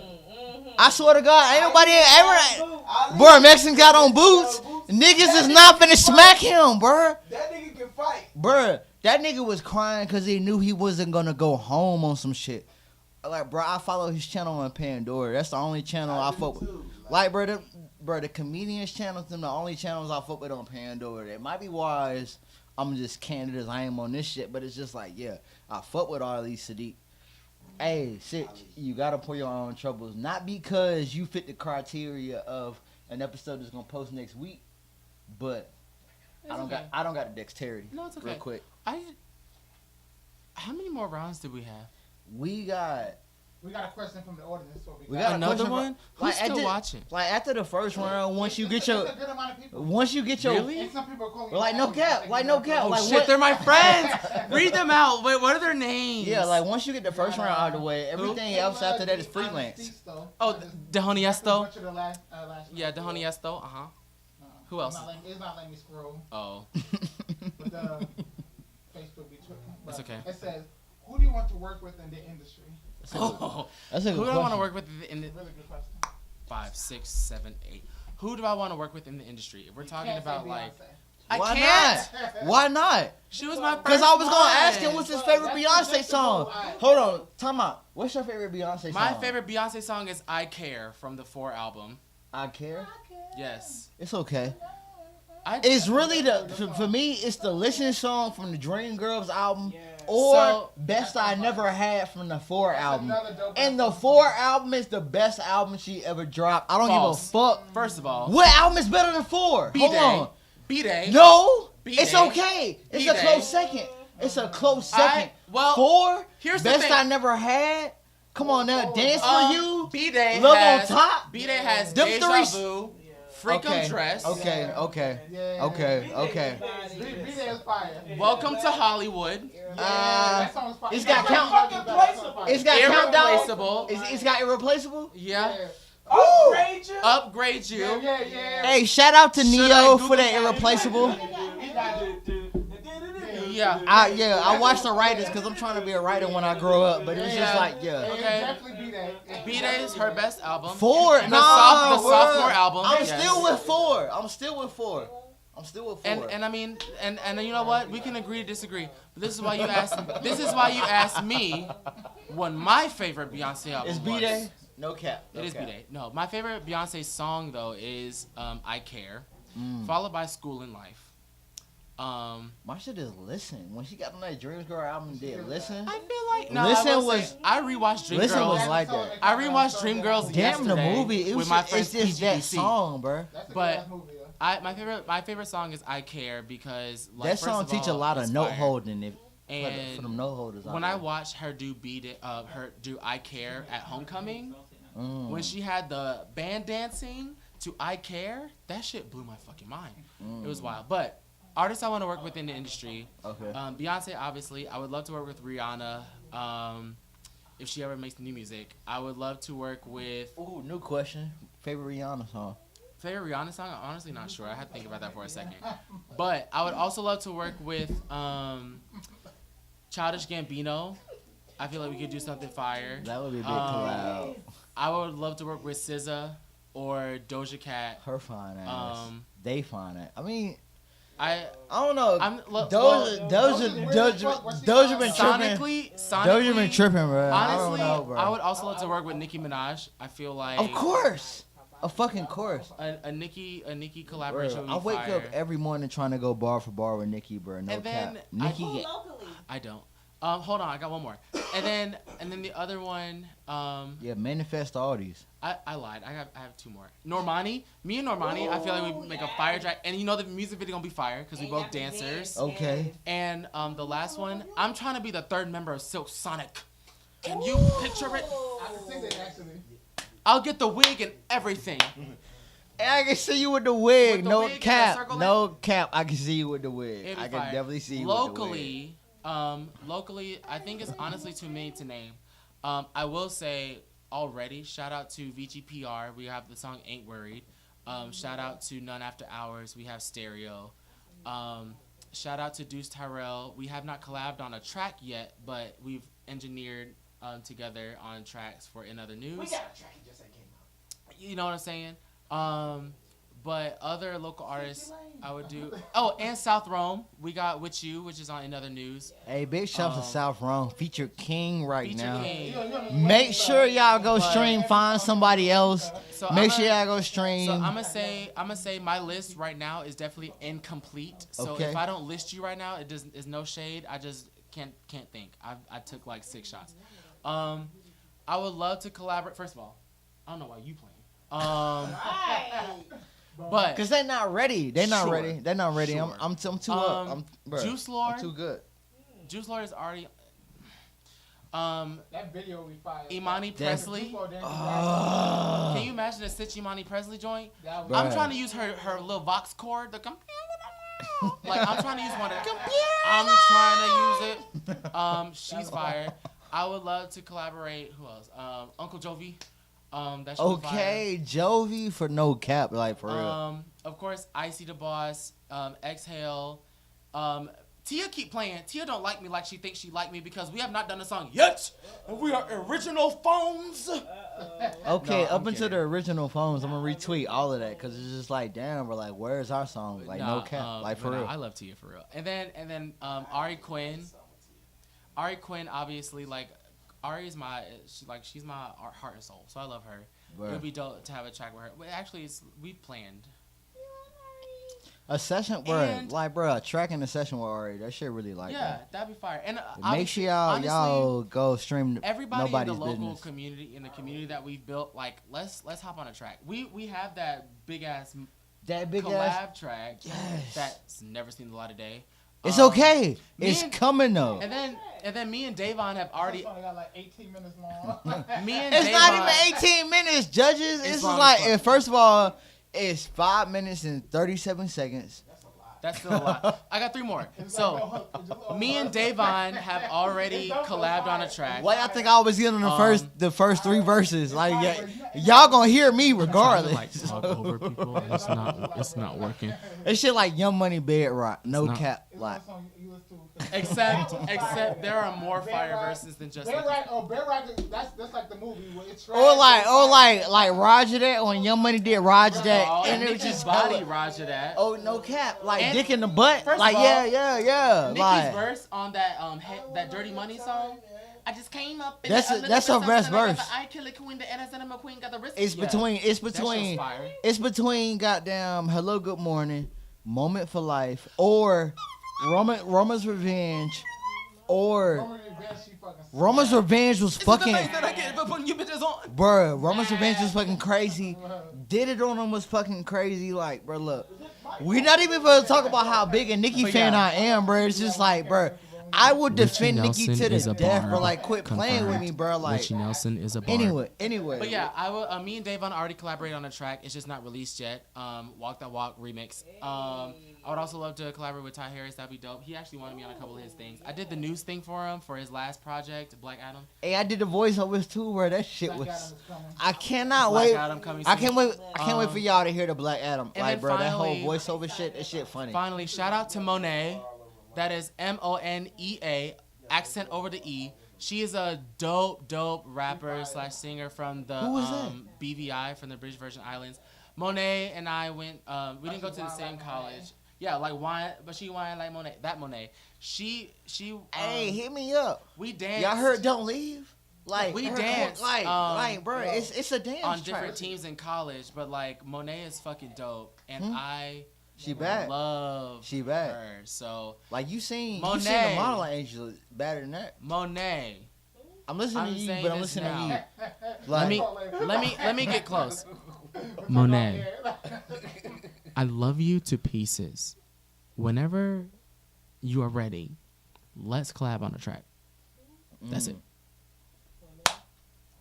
I swear to God, ain't nobody ever. Bro, Mexican got on boots. Niggas is not finna smack him, bro. That nigga can fight. Bro, that nigga was crying because he knew he wasn't gonna go home on some shit. Like, bro, I follow his channel on Pandora. That's the only channel I fuck with. Like, bro, the comedians channels, them the only channels I fuck with on Pandora. It might be wise. I'm just candid as I am on this shit, but it's just like, yeah, I fuck with Ali Sadiq. Hey, shit, you gotta pour your own troubles. Not because you fit the criteria of an episode that's gonna post next week, but I don't got the dexterity. No, it's okay. Real quick. How many more rounds did we have? We got a question from the audience. So we got another one. Who's still watching? Like after the first round, once you get your really? And some people are calling like no cap. Oh like shit, they're my friends. Read them out. Wait, what are their names? Yeah, like once you get the first round out of the way, everything else after that is freelance. Oh, Dehoney Esto. Much of the last Yeah, Dehoney Esto. Who else? It's not letting me scroll. Oh. But Facebook be tripping. That's okay. It says, who do you want to work with in the industry? That's a good Who do I want to question. work with in the Really good question. 5, 6, 7, 8? Who do I want to work with in the industry? If we're talking Can't say about like, Beyonce. Why can't. not? Why not? She was my first. Because I was gonna one. ask him what's his favorite Beyonce song. Hold on, time out. What's your favorite Beyonce song? My favorite Beyonce song is "I Care" from the 4 album. I Care. Yes. It's okay. It's really for me. It's the listening song from the Dreamgirls album, or Best I Never Had from the 4 album. And the 4 album is the best album she ever dropped. I don't give a fuck. First of all, what album is better than 4? Hold on. B-Day. No, B-Day. it's okay. It's a B-Day. close second. It's a close second. 4. Here's the Best thing. I Never Had. Come on now, Dance for You. B-Day Love has, on Top. B-Day has Them Deja three- Vu, Freakum Dress. Okay. B-Day is fire. Welcome to Hollywood. That song's fire. It's got count. It's got Irreplaceable. Countdown. It's got Irreplaceable. Yeah. Upgrade you. Yeah. Hey, shout out to Should Neo I for that Google Irreplaceable. Yeah. I watched the writers because I'm trying to be a writer when I grow up. But it's just like, Okay. Definitely B-Day. B-Day is her best album. 4. The No, sophomore album. I'm yes. still with 4. I'm still with 4. And I mean, and you know what? We can agree to disagree. But this is why you asked. This is why you asked me what my favorite Beyonce album Is was. B-Day? No cap. It is B-Day. No, my favorite Beyonce song though is "I Care," followed by "School in Life." My shit is Listen. When she got on that Dreams Girl album, did Listen? I feel like I rewatched Dreamgirls. Listen was like that. I rewatched Dreamgirls Damn, the yesterday movie. It was with my just, friends it's just that PGBC. song, bro. But my favorite song is "I Care" because like, That song first of teach a all, lot of it's note fire. holding. If And for them note holders. when I watched her do "I Care" at homecoming, when she had the band dancing to "I Care," that shit blew my fucking mind. It was wild. But artists I want to work with in the industry, Beyonce, obviously. I would love to work with Rihanna if she ever makes new music. I would love to work with. Ooh, new question. Favorite Rihanna song? Favorite Rihanna song? I'm honestly not sure. I had to think about that for a second. But I would also love to work with Childish Gambino. I feel like we could do something fire. That would be a big collab. I would love to work with SZA or Doja Cat. Her fine ass. They fine ass. I mean, I don't know. Doja been tripping. Doja been tripping, bro. Honestly, I don't know, bro. I would also love to work with Nicki Minaj. I feel like Of course. A fucking course. a Nicki collaboration would be I wake fire. up every morning trying to go bar for bar with Nicki, bro. No And cap. then Nicki. I don't. Hold on, I got one more. And then the other one. Yeah, manifest all these. I lied. I have 2 more. Normani, me and Normani, I feel like we make a fire track, and you know the music video gonna be fire because we both dancers. Okay. And the last one, I'm trying to be the 3rd member of Silk Sonic. Can you picture it? I can see that actually. I'll get the wig and everything. And I can see you with the wig. With the No wig and the cap. circle No cap. I can see you with the wig. It'd be I can fire. definitely see you Locally, with the wig. Locally, I think it's honestly too many to name. I will say already, shout out to VGPR. We have the song Ain't Worried. Shout out to None After Hours. We have Stereo. Shout out to Deuce Tyrell. We have not collabed on a track yet, but we've engineered together on tracks for In Other News. We got a track, it just ain't came out. You know what I'm saying? But other local artists I would do. Oh, and South Rome. We got With You, which is on In Other News. Hey, big shout out to South Rome. Feature King right Feature now. King. Make sure y'all go stream. Find somebody else. So Make sure y'all go stream. So I'm gonna say my list right now is definitely incomplete. So Okay. if I don't list you right now, it's no shade. I just can't think. I took like 6 shots. I would love to collaborate. First of all, I don't know why you playing. But Cause they're not ready. They're not Sure. ready. They're not ready. Sure. I'm too up. Bruh, Juice Lord. I'm too good. Juice Lord is already. That video we fired. Imani Presley. Ah. Can you imagine a Stitch Imani Presley joint? That was- I'm Bruh. trying to use her little Vox cord. Like I'm trying to use one of I'm trying to use it. She's fire. I would love to collaborate. Who else? Uncle Jovi. That shit was fire. Okay, Jovi for no cap, like for real. Of course, Icy the Boss, Exhale. Tia keep playing. Tia don't like me like she thinks she like me because we have not done a song yet, and we are original phones. Okay, No, up I'm until kidding. the original phones, I'm gonna retweet all of that because it's just like, damn, we're like, where's our song? Like, no cap, like for but real. I love Tia for real. And then Ari Quinn. Ari Quinn, obviously, like Ari is she's my heart and soul, so I love her. Bruh. It would be dope to have a track with her. But actually, we planned. A session, bro, And- like, bro, a track in a session with Ari, that shit really like Yeah, that. that'd be fire. And Make obviously- sure y'all honestly, go stream everybody nobody's in the local business. community, in the community that we've built, like let's hop on a track. We have that big ass collab track that's never seen the light of day. It's okay. me It's and- coming though. And then me and Davon have already. This song got like 18 minutes long. Me and It's not Davon- even 18 minutes, judges. It's just long as like, fuck. first of all, it's 5 minutes and 37 seconds. That's still a lot. I got 3 more. So, me and Davon have already collabed on a track. Why y'all think I was getting the first 3 verses? Like, y'all gonna hear me regardless. Like talk over people. It's not working. It's shit like Young Money Bedrock, no not- cap. Like, Except there are more fire verses than just. Bear Rock, that's like the movie where it's or like Roger that when Young Money did Roger that, Oh, and it was Nicki's just body hella- Roger that. Oh, no cap, like And- dick in the butt, First like of all, yeah. Nicki's Like verse on that that Dirty Money song. I just came up. in That's the- a- that's her best and I got verse. the eye killer queen, the NSNM queen, got the wrist. it's Yeah. between That shit's fire. goddamn Hello Good Morning, Moment for Life, or Roman's Revenge, or Roman's Revenge was fucking. that I get for putting you bitches on. Bruh, Roman's Revenge was fucking crazy. Did It On Him was fucking crazy. Like, bruh, look. We not even gonna talk about how big a Nicki But fan yeah. I am, bruh. It's just like, bruh, I would defend Nicki Nelson to is the a death, bar. bro. Like, quit playing with me, bruh. Like, Richie Nelson is a bar. anyway. But yeah, I will. Me and Davon already collaborated on a track. It's just not released yet. Walk That Walk remix. I would also love to collaborate with Ty Harris. That'd be dope. He actually wanted me on a couple of his things. I did the news thing for him for his last project, Black Adam. Hey, I did the voiceovers too, where that shit was. I cannot Black wait. Adam coming I soon. can't wait. I can't wait for y'all to hear the Black Adam. And Like, then bro, that whole finally- voiceover shit, that shit funny. Finally, shout out to Monet. That is Monea. Accent over the E. She is a dope rapper / singer from the Who is that? BVI, from the British Virgin Islands. Monet and I went. We didn't go to the same college. Yeah, like wine, but she wine like Monet. That Monet. She. Hey, hit me up. We danced. Y'all heard "Don't Leave"? Like we her- danced. like, bro, it's a dance on track. different teams in college, but like Monet is fucking dope, and She bad. love She bad. her. So Like you seen Monet. the model angel better than that. Monet. I'm listening I'm to you, saying but I'm this listening to now. you. Let me get close. Monet, I love you to pieces. Whenever you are ready, let's collab on a track. That's it.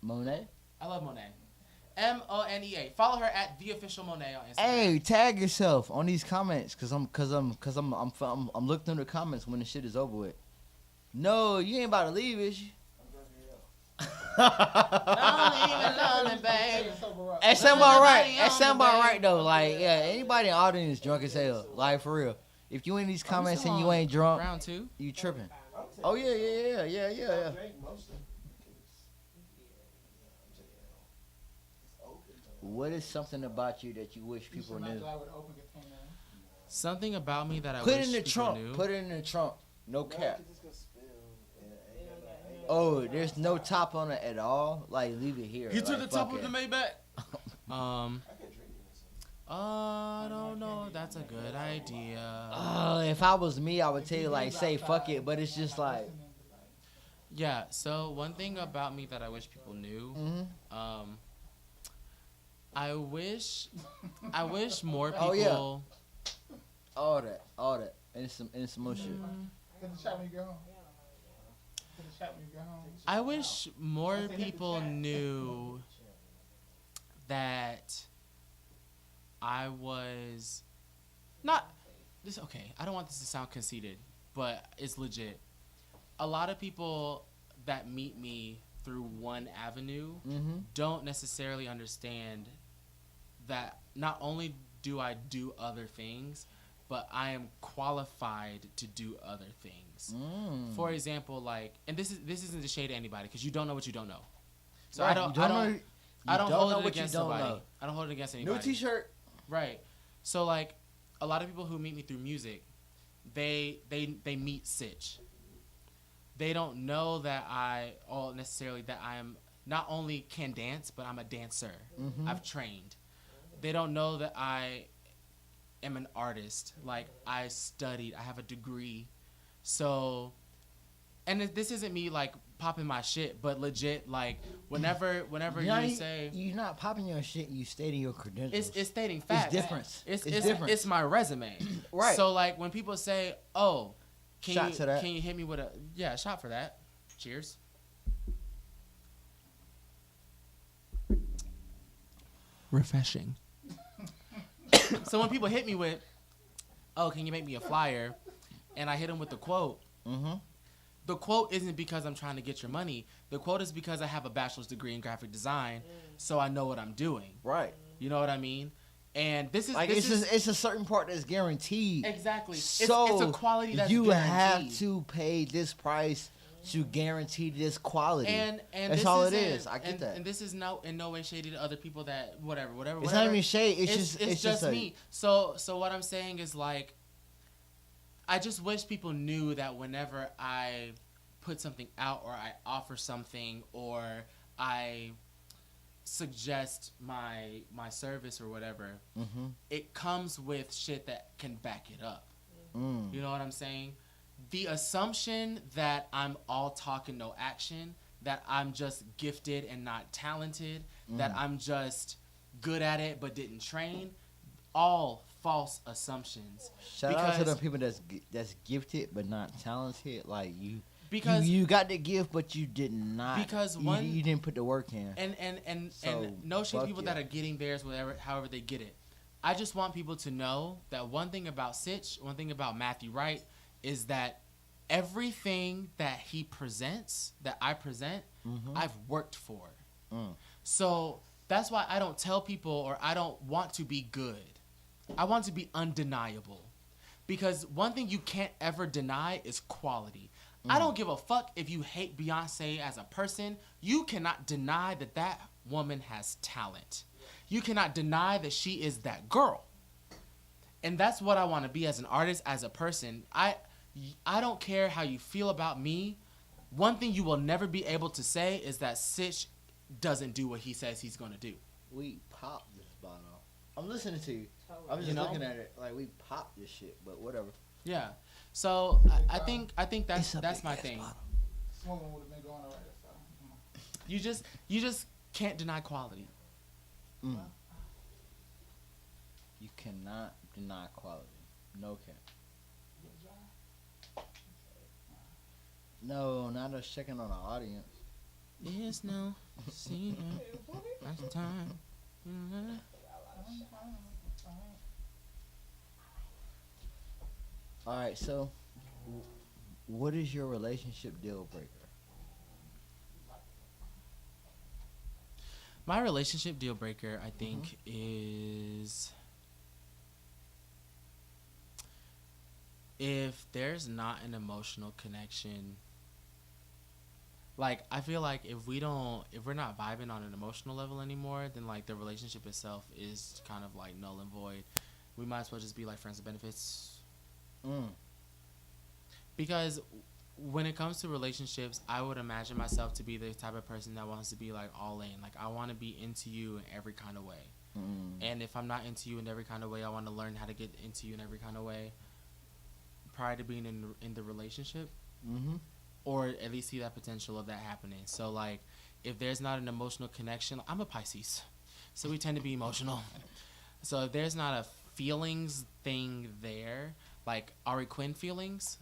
Monet. I love Monet. Monea. Follow her at the official Monet on Instagram. Hey, tag yourself on these comments, cause I'm looking through the comments when the shit is over with. No, you ain't about to leave, is you? That sound about right. That sound about right though. Like, yeah, anybody in the audience drunk as hell. Like, for real. If you in these comments and you ain't drunk, round 2? you tripping. Oh yeah. What is something about you that you wish people knew? Something about me that I Put wish it in the people trunk. knew. Put it in the trunk. No cap. Oh, there's no top on it at all. Like, leave it here. You took Like, the top fuck of the it. Maybach. I don't know. That's a good idea. If I was me, I would tell you like, say fuck it. But it's just like, Yeah. So one thing about me that I wish people knew. Mm-hmm. I wish more people. Oh, yeah. all that, and some more shit. Hit the chat when you get home. Hit the chat when you get home. I wish more people knew that I was not this. Okay, I don't want this to sound conceited, but it's legit. A lot of people that meet me through one avenue don't necessarily understand that not only do I do other things, but I am qualified to do other things. For example, like, and this isn't to shade anybody because you don't know what you don't know. So Right, I don't hold it against somebody. I don't hold it against anybody. No t-shirt. Right. So like, a lot of people who meet me through music, they meet Sitch. They don't know that I am not only can dance, but I'm a dancer. I've trained. They don't know that I am an artist. Like, I studied. I have a degree. So, and this isn't me like popping my shit, but legit, like, whenever you say you're not popping your shit, you stating your credentials. it's stating facts. It's different. It's different. It's my resume. Right. So like when people say, "Oh, Shot to that. Can you hit me with a shot for that?" Cheers. Refreshing. So when people hit me with, "Oh, can you make me a flyer?" and I hit them with the quote. The quote isn't because I'm trying to get your money. The quote is because I have a bachelor's degree in graphic design, so I know what I'm doing. Right. You know what I mean? And this is like it's a certain part that's guaranteed. Exactly. So it's a quality that's you guaranteed. have to pay this price to guarantee this quality. And that's all it is. I get that. And this is in no way shady to other people that whatever. It's not even shade. It's just me. So what I'm saying is, like, I just wish people knew that whenever I put something out or I offer something or I suggest my service or whatever, it comes with shit that can back it up. You know what I'm saying? The assumption that I'm all talk and no action, that I'm just gifted and not talented, that I'm just good at it but didn't train, all false assumptions. Shout out to the people that's gifted but not talented. Like because you got the gift but you did not, because you didn't put the work in. And no shit, people that are getting theirs, however they get it. I just want people to know that one thing about Sitch, one thing about Matthew Wright, is that everything that he presents, that I present, I've worked for. So that's why I don't tell people, or I don't want to be good. I want to be undeniable. Because one thing you can't ever deny is quality. I don't give a fuck if you hate Beyonce as a person. You cannot deny that woman has talent. You cannot deny that she is that girl. And that's what I want to be as an artist, as a person. I don't care how you feel about me. One thing you will never be able to say is that Sitch doesn't do what he says he's going to do. We popped this bottle. I'm listening to you. I'm just looking at it like we popped this shit, but whatever. Yeah. So I think that's my thing. Smoking would have been going alright. So. You just can't deny quality. You cannot deny quality. No cap. No, not us checking on the audience. Yes, no. See that. That's the time. All right, so What is your relationship deal breaker? My relationship deal breaker, I think, is if there's not an emotional connection. Like, I feel like if we're not vibing on an emotional level anymore, then like the relationship itself is kind of like null and void. We might as well just be like friends with benefits. Because when it comes to relationships, I would imagine myself to be the type of person that wants to be like all in. Like, I want to be into you in every kind of way. And if I'm not into you in every kind of way, I want to learn how to get into you in every kind of way prior to being in the relationship. Or at least see that potential of that happening. So like, if there's not an emotional connection, I'm a Pisces, so we tend to be emotional. So if there's not a feelings thing there, like Ari Quinn feelings,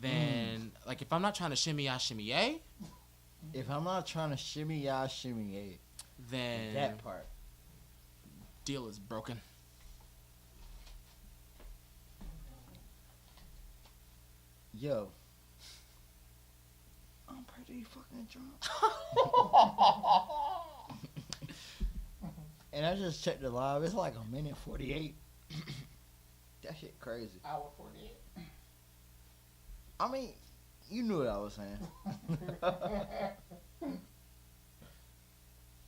then like if I'm not trying to shimmy ya shimmy yay, if I'm not trying to shimmy ya shimmy yay, then that part deal is broken. Yo, I'm pretty fucking drunk. And I just checked the live. It's like 1:48. That shit crazy. Hour 48. I mean, you knew what I was saying.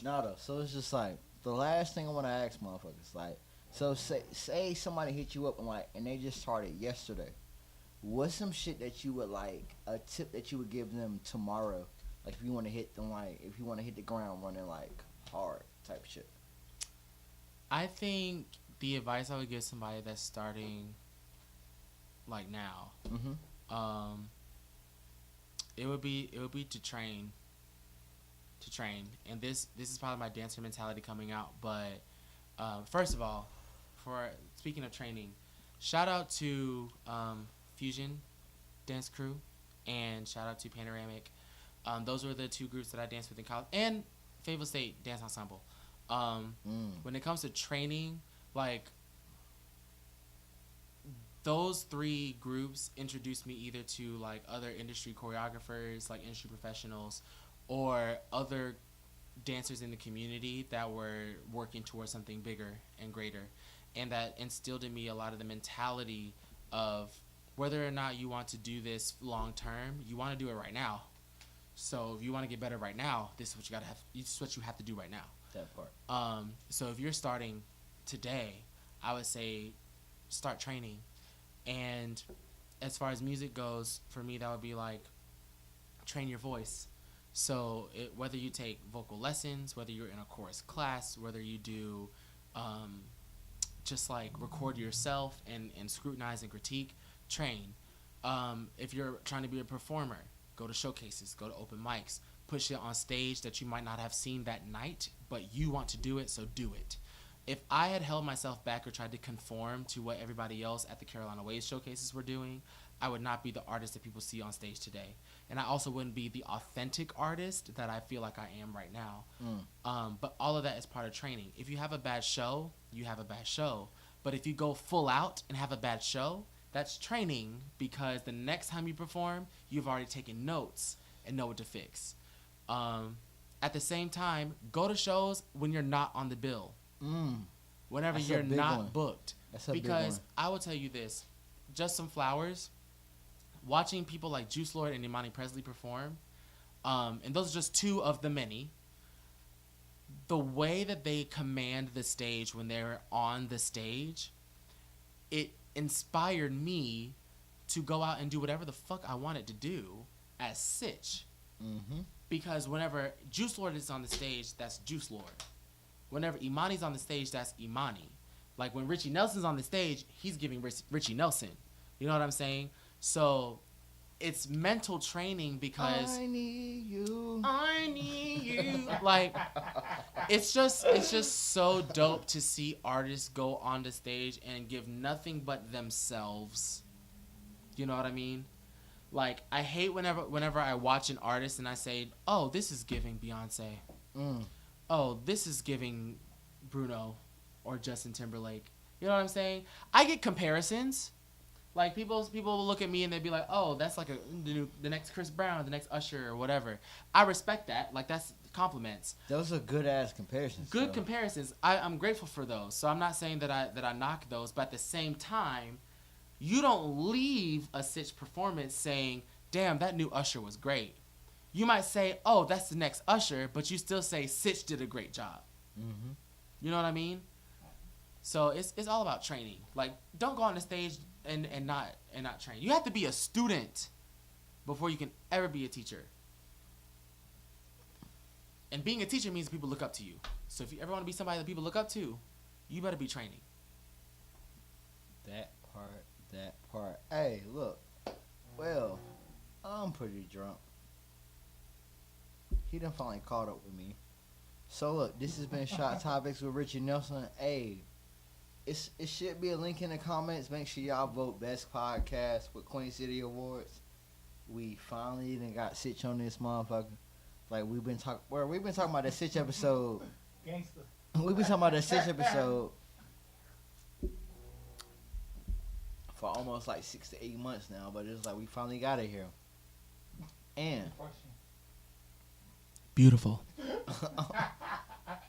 Nah, though. So it's just like the last thing I want to ask motherfuckers, like, so say somebody hit you up and they just started yesterday. What's some shit that you would like, a tip that you would give them tomorrow? Like if you want to hit them, like if you want to hit the ground running like hard type shit. I think the advice I would give somebody that's starting like now, it would be to train. And this is probably my dancer mentality coming out, but first of all, for speaking of training, shout out to Fusion Dance Crew and shout out to Panoramic. Those were the two groups that I danced with in college, and Fayetteville State Dance Ensemble. When it comes to training, like those three groups introduced me either to like other industry choreographers, like industry professionals, or other dancers in the community that were working towards something bigger and greater, and that instilled in me a lot of the mentality of whether or not you want to do this long term, you want to do it right now. So if you want to get better right now, this is what you gotta have. This is what you have to do right now. That part. So if you're starting today, I would say start training. And as far as music goes, for me that would be like train your voice. So whether you take vocal lessons, whether you're in a chorus class, whether you do just like record yourself and scrutinize and critique, train. If you're trying to be a performer, go to showcases, go to open mics, put shit on stage that you might not have seen that night, but you want to do it, so do it. If I had held myself back or tried to conform to what everybody else at the Carolina Waves showcases were doing, I would not be the artist that people see on stage today. And I also wouldn't be the authentic artist that I feel like I am right now. But all of that is part of training. If you have a bad show, you have a bad show. But if you go full out and have a bad show, that's training, because the next time you perform, you've already taken notes and know what to fix. At the same time, go to shows when you're not on the bill. Whenever That's you're not booked. That's a because big one. I will tell you this, just some flowers, watching people like Juice Lord and Imani Presley perform, and those are just two of the many, the way that they command the stage when they're on the stage, it inspired me to go out and do whatever the fuck I wanted to do as Sitch. Because whenever Juice Lord is on the stage, that's Juice Lord. Whenever Imani's on the stage, that's Imani. Like when Richie Nelson's on the stage, he's giving Richie Nelson. You know what I'm saying? So it's mental training, because I need you. Like it's just so dope to see artists go on the stage and give nothing but themselves. You know what I mean? Like I hate whenever I watch an artist and I say, "Oh, this is giving Beyonce." Oh, this is giving Bruno or Justin Timberlake. You know what I'm saying? I get comparisons, Like people will look at me and they'd be like, "Oh, that's like the next Chris Brown, the next Usher, or whatever." I respect that. Like that's compliments. Those are good ass comparisons. Good comparisons. I'm grateful for those. So I'm not saying that I knock those, but at the same time, you don't leave a Sitch performance saying, "Damn, that new Usher was great." You might say, "Oh, that's the next Usher," but you still say Sitch did a great job. Mm-hmm. You know what I mean? So it's all about training. Like, don't go on the stage and not train. You have to be a student before you can ever be a teacher. And being a teacher means people look up to you. So if you ever want to be somebody that people look up to, you better be training. That part. Hey, look. Well, I'm pretty drunk. He done finally caught up with me. So look, this has been Shot Topics with Richie Nelson. Hey, it should be a link in the comments. Make sure y'all vote Best Podcast with Queen City Awards. We finally even got Sitch on this motherfucker. Like we've been talking about that Sitch episode. Gangster. We've been talking about that Sitch episode for almost like 6 to 8 months now, but it's like we finally got it here. And beautiful.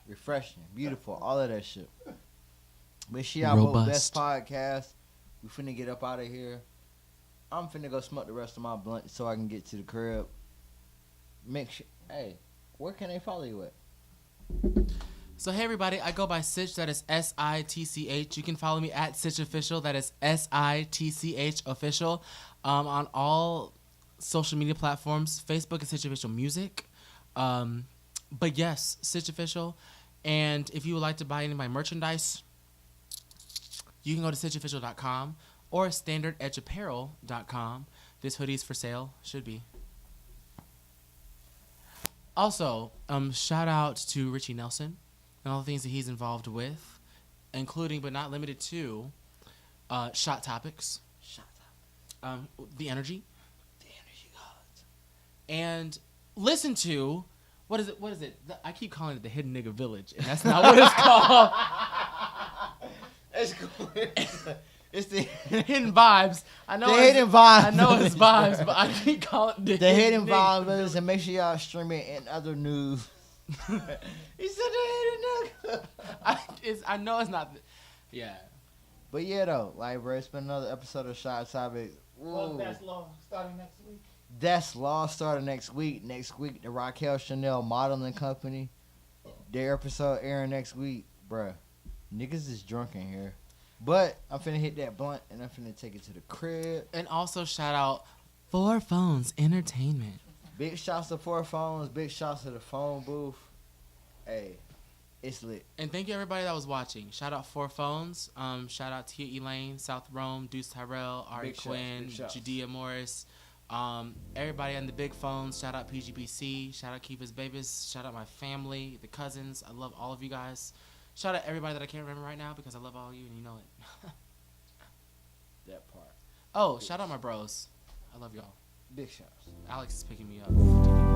Refreshing, beautiful, all of that shit. Make sure y'all vote Best Podcast. We finna get up out of here. I'm finna go smoke the rest of my blunt so I can get to the crib. Make sure, hey, where can they follow you at? So hey everybody, I go by Sitch, that is SITCH. You can follow me at Sitch Official, that is SITCH Official. On all social media platforms, Facebook is Sitch Official Music. But yes, Sitch Official. And if you would like to buy any of my merchandise, you can go to SitchOfficial.com or StandardEdgeApparel.com. This hoodie is for sale. Should be. Also, shout out to Richie Nelson and all the things that he's involved with, including but not limited to Shot Topics. The Energy Gods. And listen to what is it? I keep calling it the Hidden Nigga Village, and that's not what it's called. It's cool. It's the Hidden Vibes. I know the Hidden Vibes. I know it's vibes, but I keep calling it the Hidden Vibes. And make sure y'all stream it in other news. He said the Hidden Nigga. I know it's not. Yeah. But yeah, though, like, bro, it's been another episode of Shot Topics. Well, that's law starting next week. That's Law starting next week. Next week, the Raquel Chanel Modeling Company. Their episode airing next week. Bruh, niggas is drunk in here. But I'm finna hit that blunt and I'm finna take it to the crib. And also shout out 4 Phones Entertainment. Big shouts to 4 Phones. Big shouts to the phone booth. Hey, it's lit. And thank you everybody that was watching. Shout out 4 Phones. Shout out Tia Elaine, South Rome, Deuce Tyrell, Ari Big Quinn, shouts. Judea Morris. Everybody on the big phones. Shout out PGPC. Shout out Keep His Babies. Shout out my family, the cousins. I love all of you guys. Shout out everybody that I can't remember right now because I love all of you and you know it. That part. Oh, shout out my bros. I love y'all. Big shouts. Alex is picking me up.